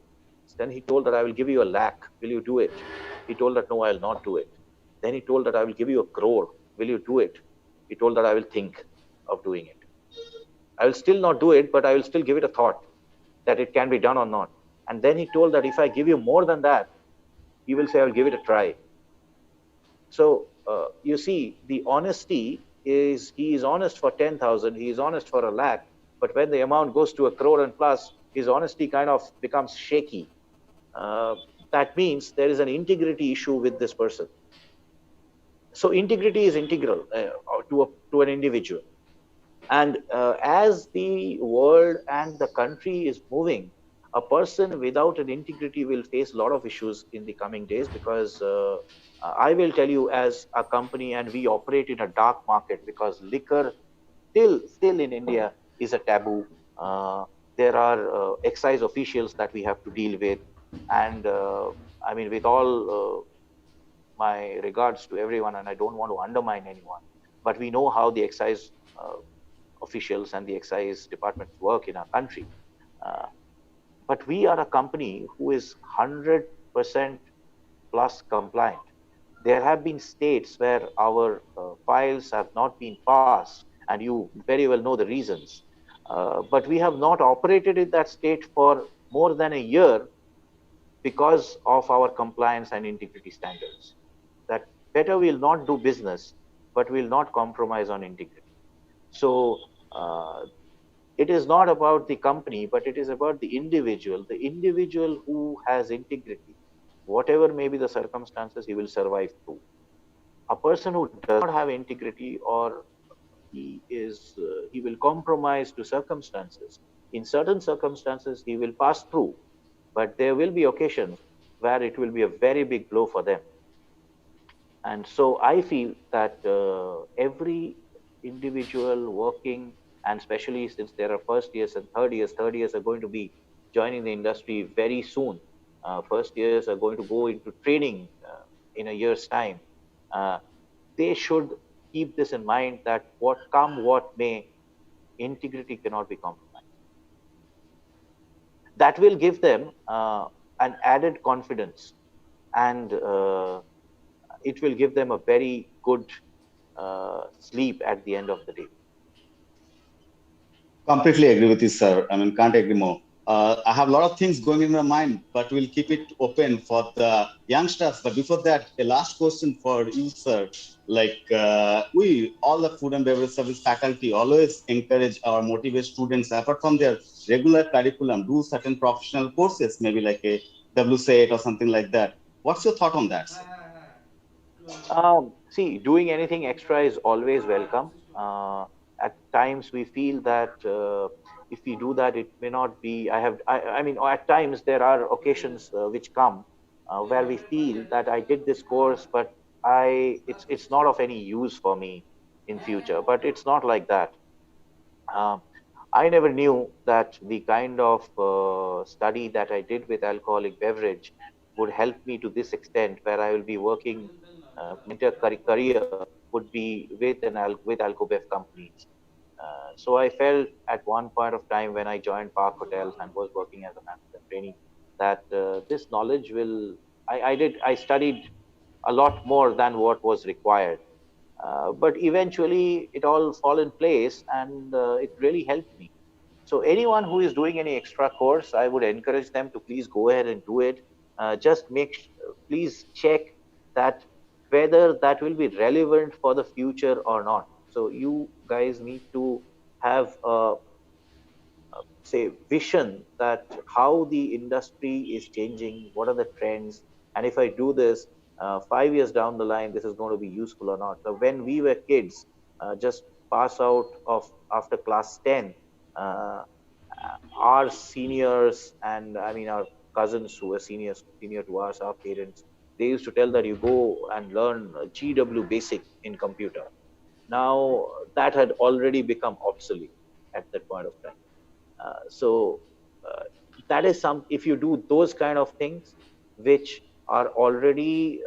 Then he told that I will give you a lakh, will you do it? He told that no, I will not do it. Then he told that I will give you a crore, will you do it? He told that I will think of doing it. I will still not do it, but I will still give it a thought that it can be done or not. And then he told that if I give you more than that, he will say, I will give it a try. So you see, the honesty is, he is honest for 10,000, he is honest for a lakh, but when the amount goes to a crore and plus, his honesty kind of becomes shaky. Uh, that means there is an integrity issue with this person. So integrity is integral to an individual. And as the world and the country is moving, a person without an integrity will face a lot of issues in the coming days, because I will tell you, as a company, and we operate in a dark market, because liquor still in India is a taboo. Uh, there are excise officials that we have to deal with, and I mean, with all my regards to everyone, and I don't want to undermine anyone, but we know how the excise officials and the excise departments work in our country. Uh, but we are a company who is 100% plus compliant. There have been states where our files have not been passed, and you very well know the reasons. But we have not operated in that state for more than a year because of our compliance and integrity standards. That better we'll not do business, but we'll not compromise on integrity. So it is not about the company, but it is about the individual who has integrity. Whatever may be the circumstances, he will survive through. A person who does not have integrity, or he will compromise to circumstances. In certain circumstances, he will pass through, but there will be occasions where it will be a very big blow for them. And so I feel that every individual working, and especially since there are first years and third years are going to be joining the industry very soon. First years are going to go into training in a year's time. Uh, they should keep this in mind, that what may, integrity cannot be compromised. That will give them an added confidence, and it will give them a very good sleep at the end of the day. Completely agree with you, sir. I mean, can't agree more. I have a lot of things going in my mind, but we'll keep it open for the youngsters. But before that, a last question for you, sir. Like we, all the food and beverage service faculty, always encourage or motivate students, apart from their regular curriculum, do certain professional courses, maybe like a WSET or something like that. What's your thought on that, sir? See, doing anything extra is always welcome. At times, we feel that if we do that, it may not be. I mean, at times there are occasions which come where we feel that I did this course, but it's not of any use for me in future. But it's not like that. Um, I never knew that the kind of study that I did with alcoholic beverage would help me to this extent, where I will be working. My entire career would be with Alcobev companies. So I felt at one point of time when I joined Park Hotels and was working as a manager trainee, that this knowledge will. I studied a lot more than what was required, but eventually it all fall in place, and it really helped me. So anyone who is doing any extra course, I would encourage them to please go ahead and do it. Just please check that whether that will be relevant for the future or not. So you guys need to have a, say, vision that how the industry is changing, what are the trends, and if I do this 5 years down the line, this is going to be useful or not. So when we were kids, just pass out of after class 10, uh, our seniors, and I mean our cousins who were senior to us, our parents, they used to tell that you go and learn GW basic in computer. Now that had already become obsolete at that point of time. So that is some. If you do those kind of things, which are already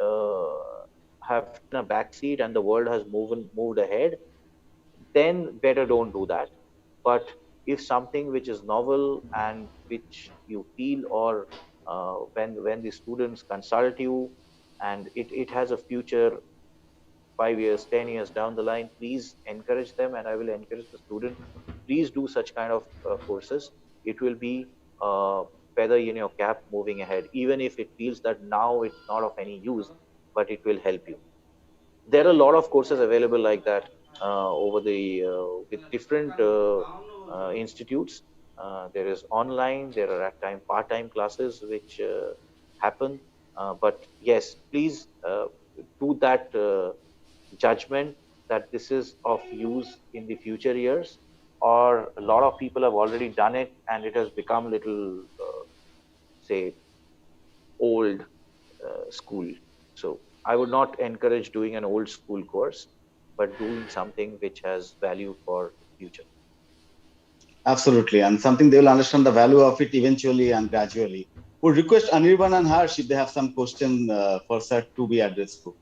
have taken a backseat and the world has moved ahead, then better don't do that. But if something which is novel and which you feel, or when the students consult you, and it has a future 5 years, 10 years down the line, please encourage them, and I will encourage the student. Please do such kind of courses. It will be uh, feather in your cap moving ahead, even if it feels that now it's not of any use, but it will help you. There are a lot of courses available like that over the with different institutes. There is online. There are at time part-time classes which happen. But yes, please do that judgment that this is of use in the future years, or a lot of people have already done it and it has become little, say, old school. So I would not encourage doing an old school course, but doing something which has value for future. Absolutely, and something they will understand the value of it eventually and gradually. Would request Anirban and Harsh if they have some question for sir to be addressed to.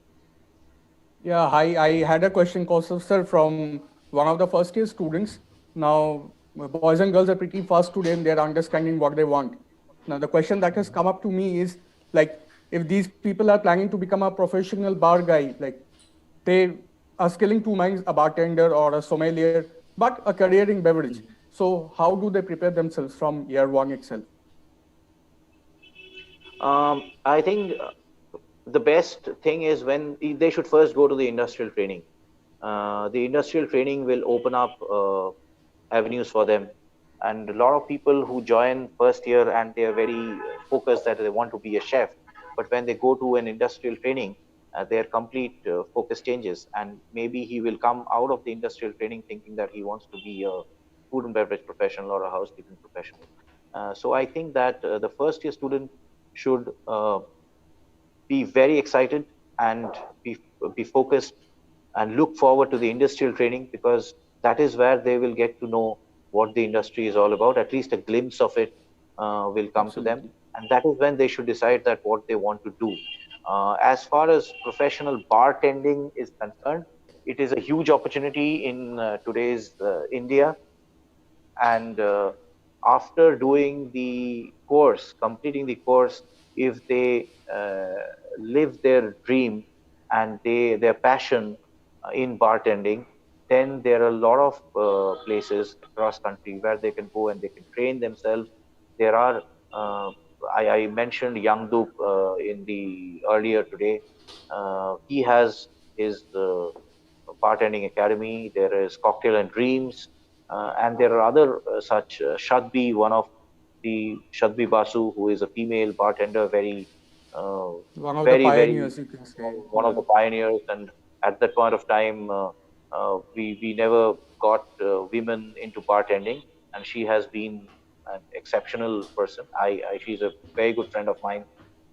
Yeah, I had a question, Kaustav sir, from one of the first year students. Now, boys and girls are pretty fast today in their understanding what they want. Now, the question that has come up to me is like, if these people are planning to become a professional bar guy, like they skilling two minds, a bartender or a sommelier, but a career in beverage. So how do they prepare themselves from year one itself? I think the best thing is when they should first go to the industrial training. The industrial training will open up avenues for them, and a lot of people who join first year and they are very focused that they want to be a chef, but when they go to an industrial training, their complete focus changes, and maybe he will come out of the industrial training thinking that he wants to be a food and beverage professional or a housekeeping professional. So I think that the first year student should be very excited and be, be focused and look forward to the industrial training, because that is where they will get to know what the industry is all about. At least a glimpse of it will come to them, Absolutely. and that is when they should decide that what they want to do. As far as professional bartending is concerned, it is a huge opportunity in today's India, and after doing the course, completing the course, if they live their dream and their passion in bartending, then there are a lot of places across country where they can go and they can train themselves. There are uh, I mentioned Yangdup in the earlier today. He has his bartending academy. There is Cocktail and Dreams, and there are other such. Shadbi, one of the Shadbi Basu, who is a female bartender, uh, One of the very pioneers, you can say. one of the pioneers. And at that point of time, we never got women into bartending, and she has been an exceptional person. She's a very good friend of mine.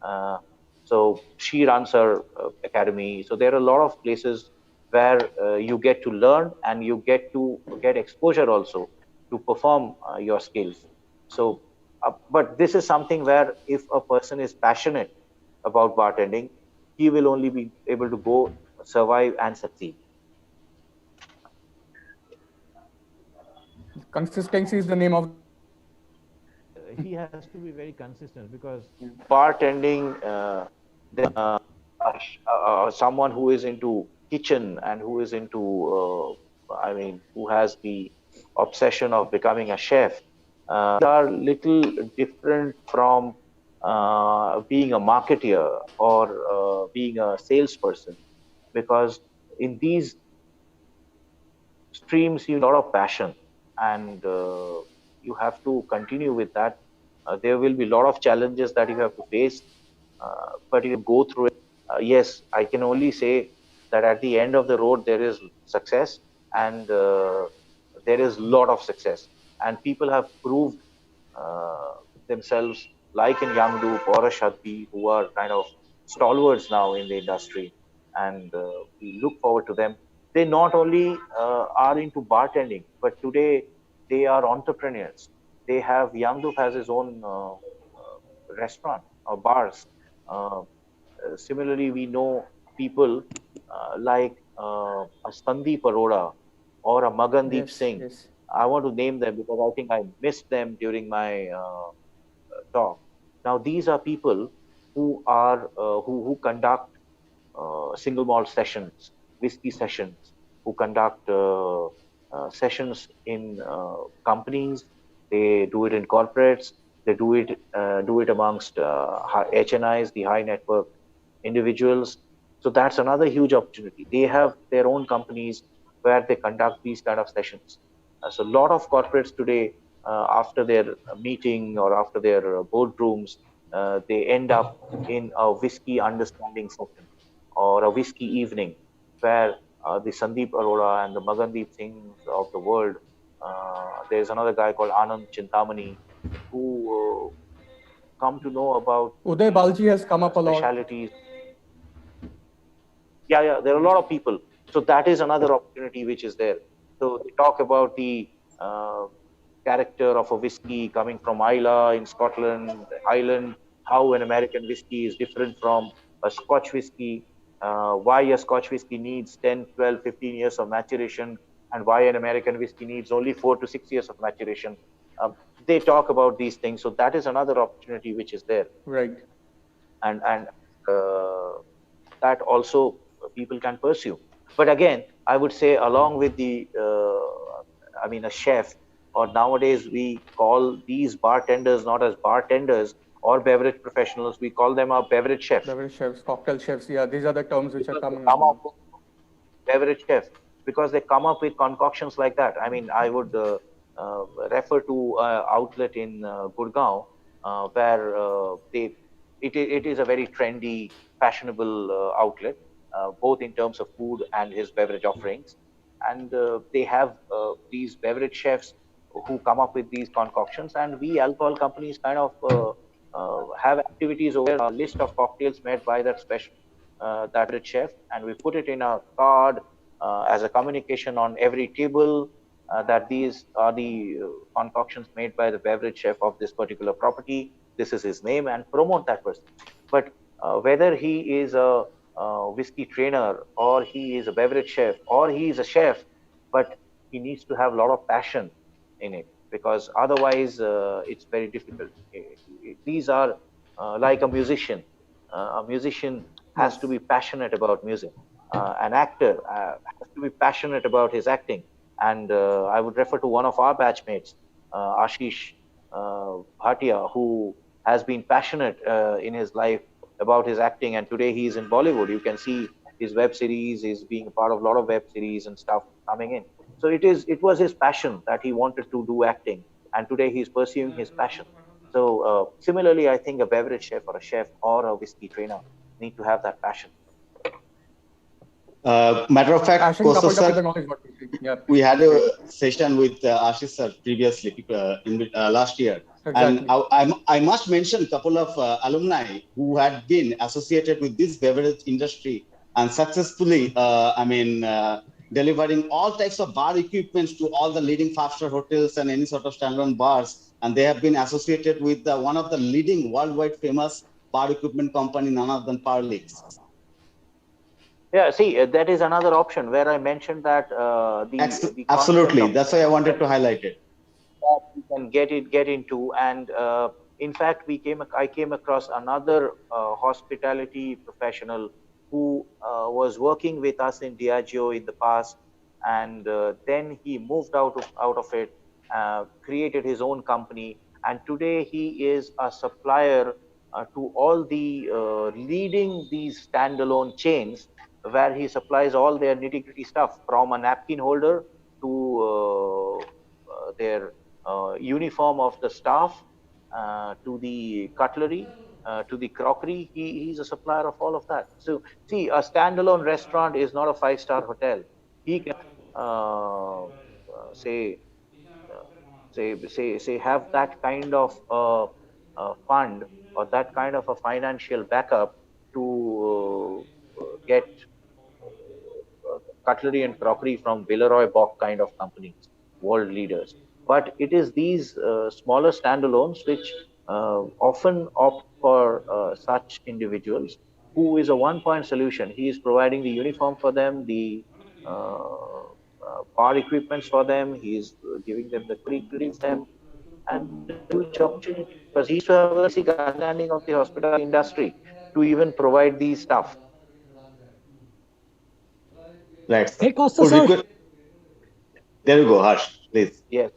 Uh, so she runs her academy. So there are a lot of places where you get to learn and you get to get exposure also to perform your skills. So, but this is something where if a person is passionate about bartending, he will only be able to go survive and succeed. Consistency is the name of the game. Yes, he has to be very consistent because Bartending, someone who is into kitchen and who is into, who has the obsession of becoming a chef, are little different from being a marketeer or being a salesperson, because in these streams you need a lot of passion, and you have to continue with that. There will be a lot of challenges that you have to face, but you go through it. Yes, I can only say that at the end of the road there is success, and there is a lot of success, and people have proved uh, themselves, like in Yangdup or a Shadbi, who are kind of stalwarts now in the industry, and we look forward to them. They not only are into bartending, but today they are entrepreneurs. They have Yangdup has his own restaurant or bars. Similarly, we know people like a Sandeep Arora or a Magandeep Yes, Singh. yes. I want to name them because I think I missed them during my talk. Now, these are people who conduct single malt sessions, whiskey sessions, who conduct sessions in companies. They do it in corporates. They do it amongst HNIs, the high network individuals. So that's another huge opportunity. They have their own companies where they conduct these kind of sessions. So a lot of corporates today, after their meeting or after their boardrooms, they end up in a whiskey understanding session or a whiskey evening where the Sandeep Arora and the Magandeep Singhs of the world. There's another guy called Anand Chintamani who come to know about Uday the Balji has come up a lot. specialities. Yeah, there are a lot of people. So that is another opportunity which is there. So they talk about the uh, character of a whiskey coming from Islay in Scotland, Highland, how an American whiskey is different from a Scotch whiskey, why a Scotch whiskey needs 10, 12, 15 years of maturation, and why an American whiskey needs only 4 to 6 years of maturation. Um, they talk about these things. So that is another opportunity which is there, Right. and uh, that also people can pursue. But again, I would say along with the, I mean, a chef, or nowadays we call these bartenders not as bartenders or beverage professionals, we call them our beverage chefs. Beverage chefs, cocktail chefs. Yeah, these are the terms which are Because they coming up come up now. with beverage chefs, because they come up with concoctions like that. I mean, I would refer to outlet in Gurgaon, where it is a very trendy, fashionable outlet, both in terms of food and his beverage offerings. And they have these beverage chefs who come up with these concoctions, and we alcohol companies kind of have activities over a list of cocktails made by that special that chef, and we put it in a card as a communication on every table, that these are the concoctions made by the beverage chef of this particular property. This is his name, and promote that person. But whether he is a whiskey trainer, or he is a beverage chef, or he is a chef, but he needs to have a lot of passion in it, because otherwise it's very difficult. These are like a musician. A musician has to Yes. be passionate about music. An actor has to be passionate about his acting. And I would refer to one of our batchmates, Ashish Bhatia, who has been passionate in his life about his acting, and today he's in Bollywood. You can see his web series is being a part of a lot of web series and stuff coming in. So it was his passion that he wanted to do acting, and today he's pursuing his passion. So similarly, I think a beverage chef or a chef or a whiskey trainer need to have that passion. Matter of fact, Passion Kosa coupled up with sir, the knowledge, what we say. Yeah, we had a session with Ashish sir previously in last year, and exactly. I must mention a couple of alumni who had been associated with this beverage industry and successfully, delivering all types of bar equipments to all the leading five-star hotels and any sort of standalone bars, and they have been associated with one of the leading worldwide famous bar equipment company, none other than Parlix. Yeah, see, that is another option where I mentioned that the concept Absolutely, of that's why I wanted to highlight it. that we can get into. And in fact, I came across another hospitality professional who was working with us in Diageo in the past, and then he moved out of it, created his own company, and today he is a supplier to all the leading these standalone chains, where he supplies all their nitty gritty stuff, from a napkin holder to their uniform of the staff, to the cutlery, to the crockery. He's a supplier of all of that. So, see, a standalone restaurant is not a five-star hotel. He can say, have that kind of fund, or that kind of a financial backup to get cutlery and crockery from Villeroy Bock kind of companies, world leaders. But it is these smaller standalones which often opt for such individuals, who is a one-point solution. He is providing the uniform for them, the bar equipments for them. He is giving them the curriculum for them, and it's a huge opportunity because he used to have a basic understanding of the hospitality industry to even provide these stuff. Right, sir. Hey, Costa Would sir. request. There you go, Harsh, please. Yes.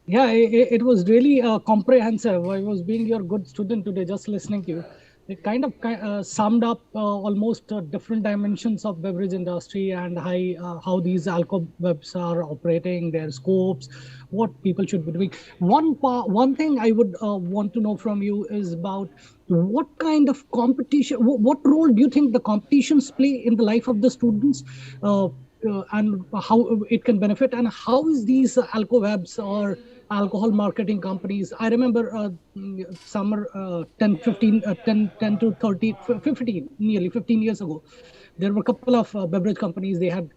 Yeah, it was really comprehensive. I was being your good student today, just listening to you. It kind of summed up almost different dimensions of beverage industry and how these alcohol webs are operating, their scopes, what people should be doing. One thing I would want to know from you is about what kind of competition, what role do you think the competitions play in the life of the students? And how it can benefit, and how is these alco webs or alcohol marketing companies? I remember summer 10 15 10 to 30 15 nearly 15 years ago, there were a couple of beverage companies. They had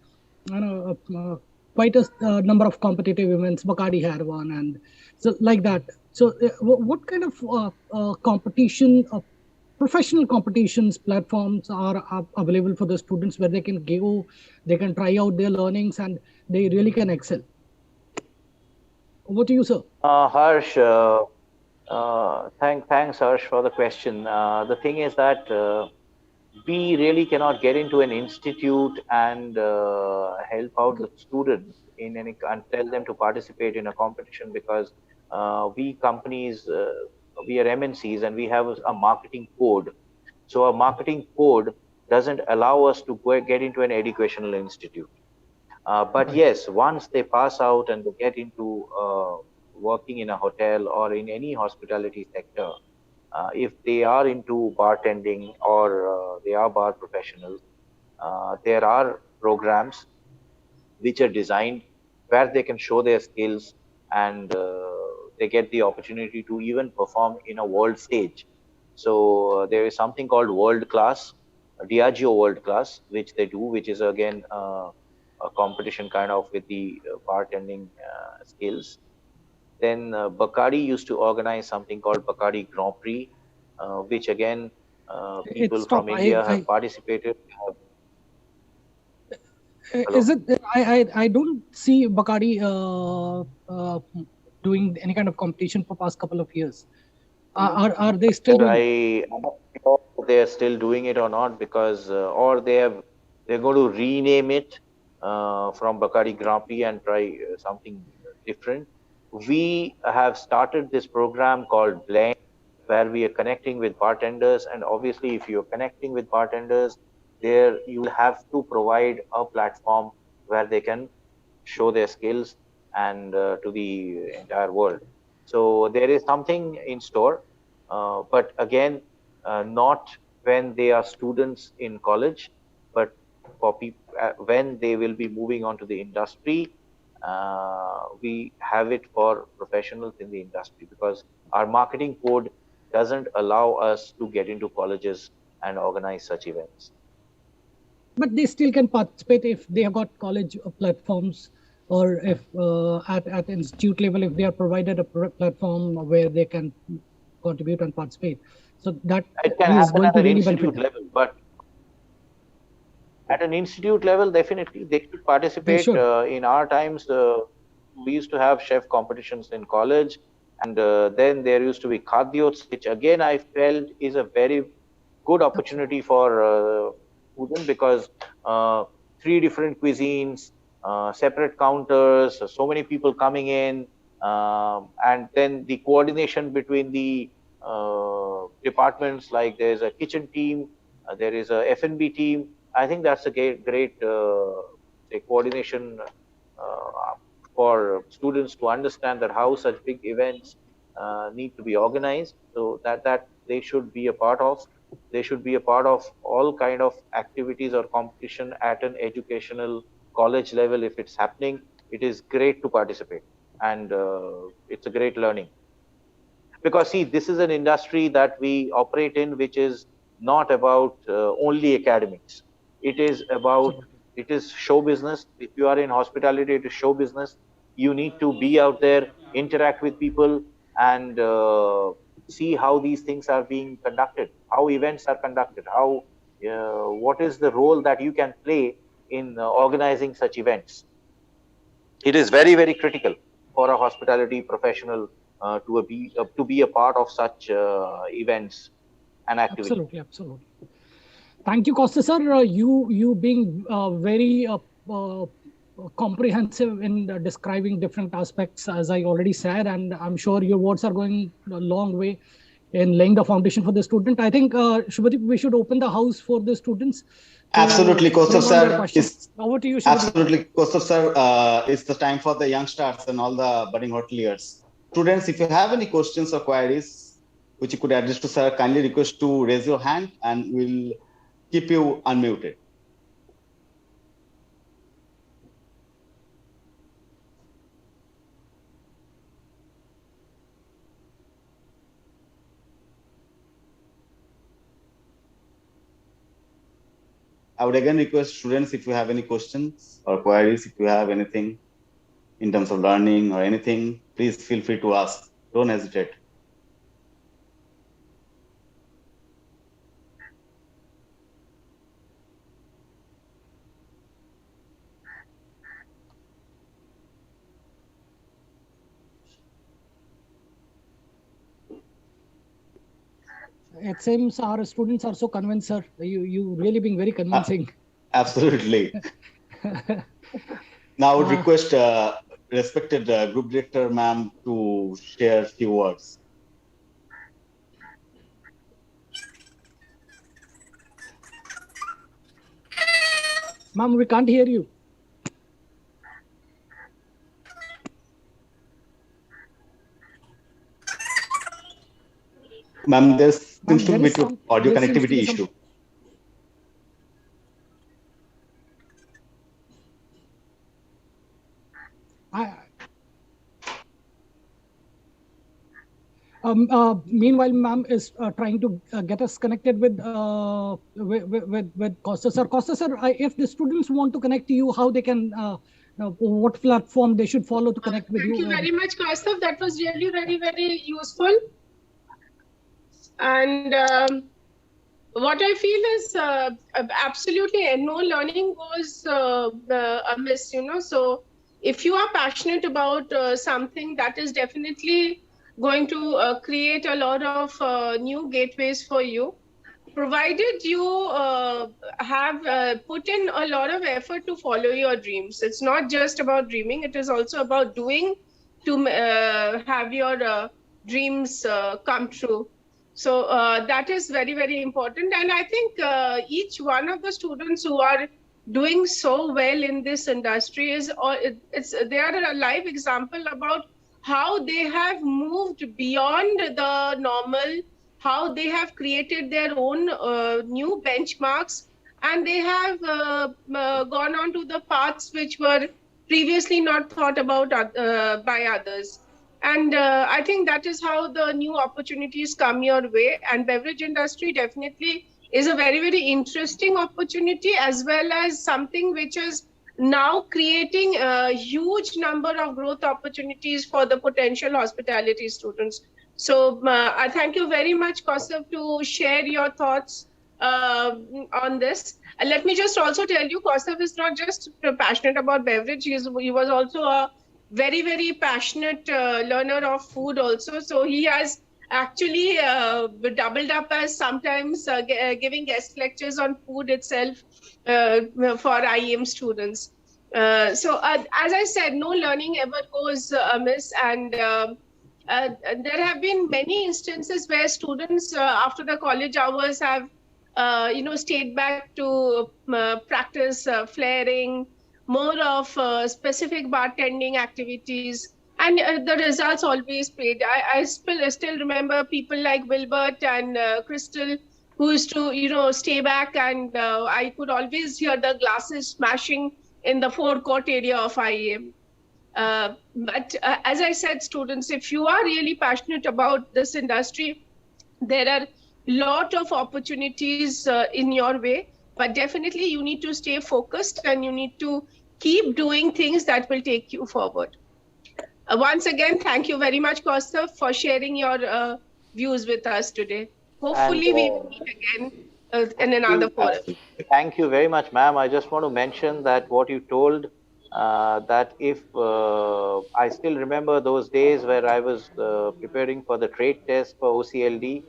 quite a number of competitive events. Bacardi had one, and so like that. So what kind of competition, professional competitions platforms are available for the students, where they can go, they can try out their learnings, and they really can excel? Over to you, sir. Harsh, thanks, Harsh, for the question. The thing is that we really cannot get into an institute and help out the students in any and tell them to participate in a competition because we companies we are MNCs and we have a marketing code. So a marketing code doesn't allow us to get into an educational institute. But Right. yes, once they pass out and they get into working in a hotel or in any hospitality sector, if they are into bartending or they are bar professionals, there are programs which are designed where they can show their skills and they get the opportunity to even perform in a world stage. So there is something called world class, Diageo world class, which they do, which is again a competition kind of with the bartending skills. Then Bacardi used to organize something called Bacardi Grand Prix, which again It people stop. from India have participated. Hello. Is it? I don't see Bacardi doing any kind of competition for past couple of years. Are they still Sir, doing it? I'm not sure if they are still doing it or not because, or they're going to rename it from Bacardi Grand Prix and try something different. We have started this program called Blend, where we are connecting with bartenders, and obviously, if you're connecting with bartenders, there you will have to provide a platform where they can show their skills and to the entire world. So there is something in store, but again, not when they are students in college, but for people when they will be moving on to the industry. We have it for professionals in the industry because our marketing code doesn't allow us to get into colleges and organize such events. But they still can participate if they have got college platforms, or if at institute level, if they are provided a platform where they can contribute and participate. So that It can is happen going at to an really benefit institute them. level, but at an institute level, definitely they should They participate. should. In our times, we used to have chef competitions in college, and then there used to be khadyots, which again I felt is a very good opportunity for students because uh, three different cuisines, separate counters, so many people coming in, and then the coordination between the departments. Like there's a kitchen team, there is a F&B team. I think that's a great say coordination for students to understand that how such big events need to be organized. So that they should be a part of. They should be a part of all kind of activities or competition at an educational college level. If it's happening, it is great to participate, and it's a great learning because see, this is an industry that we operate in which is not about only academics. It is about, Absolutely. it is show business. If you are in hospitality, it is show business. You need to be out there, interact with people, and see how these things are being conducted, how events are conducted, how what is the role that you can play in organizing such events. It is very very critical for a hospitality professional to be a part of such events and activities. Absolutely. Absolutely. Thank you, Costa sir. You being very comprehensive in describing different aspects, as I already said, and I'm sure your words are going a long way in laying the foundation for the student. I think, Shubhadeep, we should open the house for the students to Absolutely, Kaustav bring on their sir. questions. Over to you, Shubhadeep. Absolutely, Kaustav sir. It's the time for the youngsters and all the budding hoteliers. Students, if you have any questions or queries which you could address to sir, kindly request to raise your hand and we'll keep you unmuted. I would again request students if you have any questions or queries, if you have anything in terms of learning or anything, please feel free to ask. Don't hesitate. it seems our students are so convinced, sir. You really being very convincing. Absolutely. Now I would request respected group director ma'am to share a few words. Ma'am, we can't hear you. Ma'am, there seems to be audio there seems to connectivity be some issue. Meanwhile, ma'am is trying to get us connected with Costa sir. Costa sir, if the students want to connect to you, how they can, what platform they should follow to connect with you? Thank you very much, Kaustav. That was really very useful. And what I feel is absolutely no learning goes amiss, So if you are passionate about something, that is definitely going to create a lot of new gateways for you, provided you have put in a lot of effort to follow your dreams. It's not just about dreaming, it is also about doing to have your dreams come true. So that is very important. And I think each one of the students who are doing so well in this industry they are a live example about how they have moved beyond the normal, how they have created their own new benchmarks, and they have gone on to the paths which were previously not thought about by others. And I think that is how the new opportunities come your way. And beverage industry definitely is a very interesting opportunity, as well as something which is now creating a huge number of growth opportunities for the potential hospitality students. So I thank you very much, Kaustav, to share your thoughts on this. And let me just also tell you, Kaustav is not just passionate about beverage. He was also a very passionate learner of food also. So he has actually doubled up as sometimes giving guest lectures on food itself for IEM students. So as I said, no learning ever goes amiss. And there have been many instances where students after the college hours have stayed back to practice flaring, more of specific bartending activities, and the results always paid. I still remember people like Wilbert and Crystal, who used to stay back, and I could always hear the glasses smashing in the forecourt area of IAM. But as I said, students, if you are really passionate about this industry, there are lot of opportunities in your way, but definitely you need to stay focused and you need to keep doing things that will take you forward. Once again, thank you very much, Kaustav, for sharing your views with us today. Hopefully, we will meet again in another forum. Thank you very much, ma'am. I just want to mention that what you told, that if I still remember those days where I was preparing for the trade test for OCLD,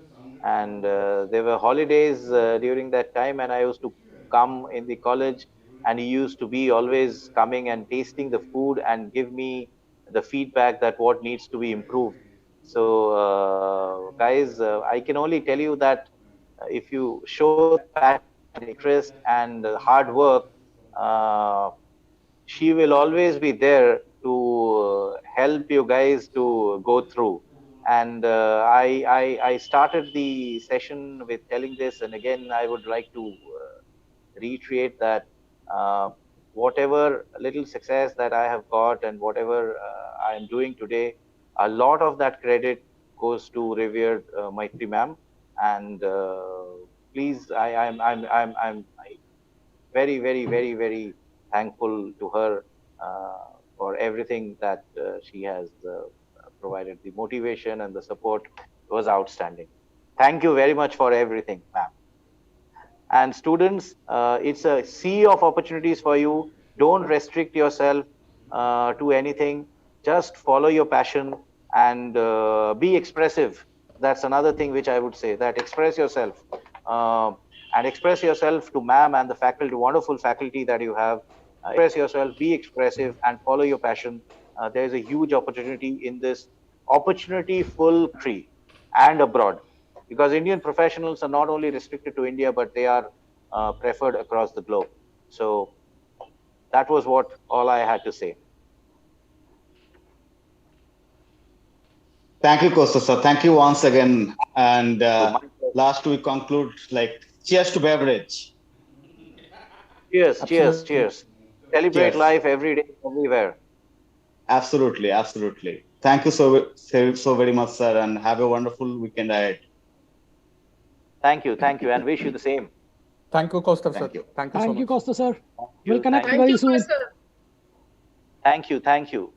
and there were holidays during that time, and I used to come in the college, and he used to be always coming and tasting the food and give me the feedback that what needs to be improved. So guys, I can only tell you that if you show that passion and interest and hard work, uh, she will always be there to help you guys to go through. And I started the session with telling this, and again I would like to reiterate that whatever little success that I have got and whatever I am doing today, a lot of that credit goes to revered Maitri ma'am. And please, I'm very thankful to her for everything that she has provided. The motivation and the support was outstanding. Thank you very much for everything, ma'am. And students, it's a sea of opportunities for you. Don't restrict yourself to anything. Just follow your passion and be expressive. that's another thing which I would say, that express yourself, and express yourself to ma'am and the faculty, wonderful faculty that you have. Express yourself, be expressive, and follow your passion. There is a huge opportunity in this opportunity full country and abroad, because Indian professionals are not only restricted to India, but they are preferred across the globe. So that was what all I had to say. Thank you, Costa sir. Thank you once again. And So last we conclude, like, cheers to beverage. cheers, cheers, Absolutely. cheers. Celebrate Cheers. life every day, everywhere. Absolutely, absolutely. Thank you so very much, sir, and have a wonderful weekend ahead. Thank you, and wish you the same. Thank you, Kaustav sir. Thank you. Thank you so Thank you, much. Costa sir. you, We'll connect thank Thank very you, soon. Kaustav. Thank you, thank you.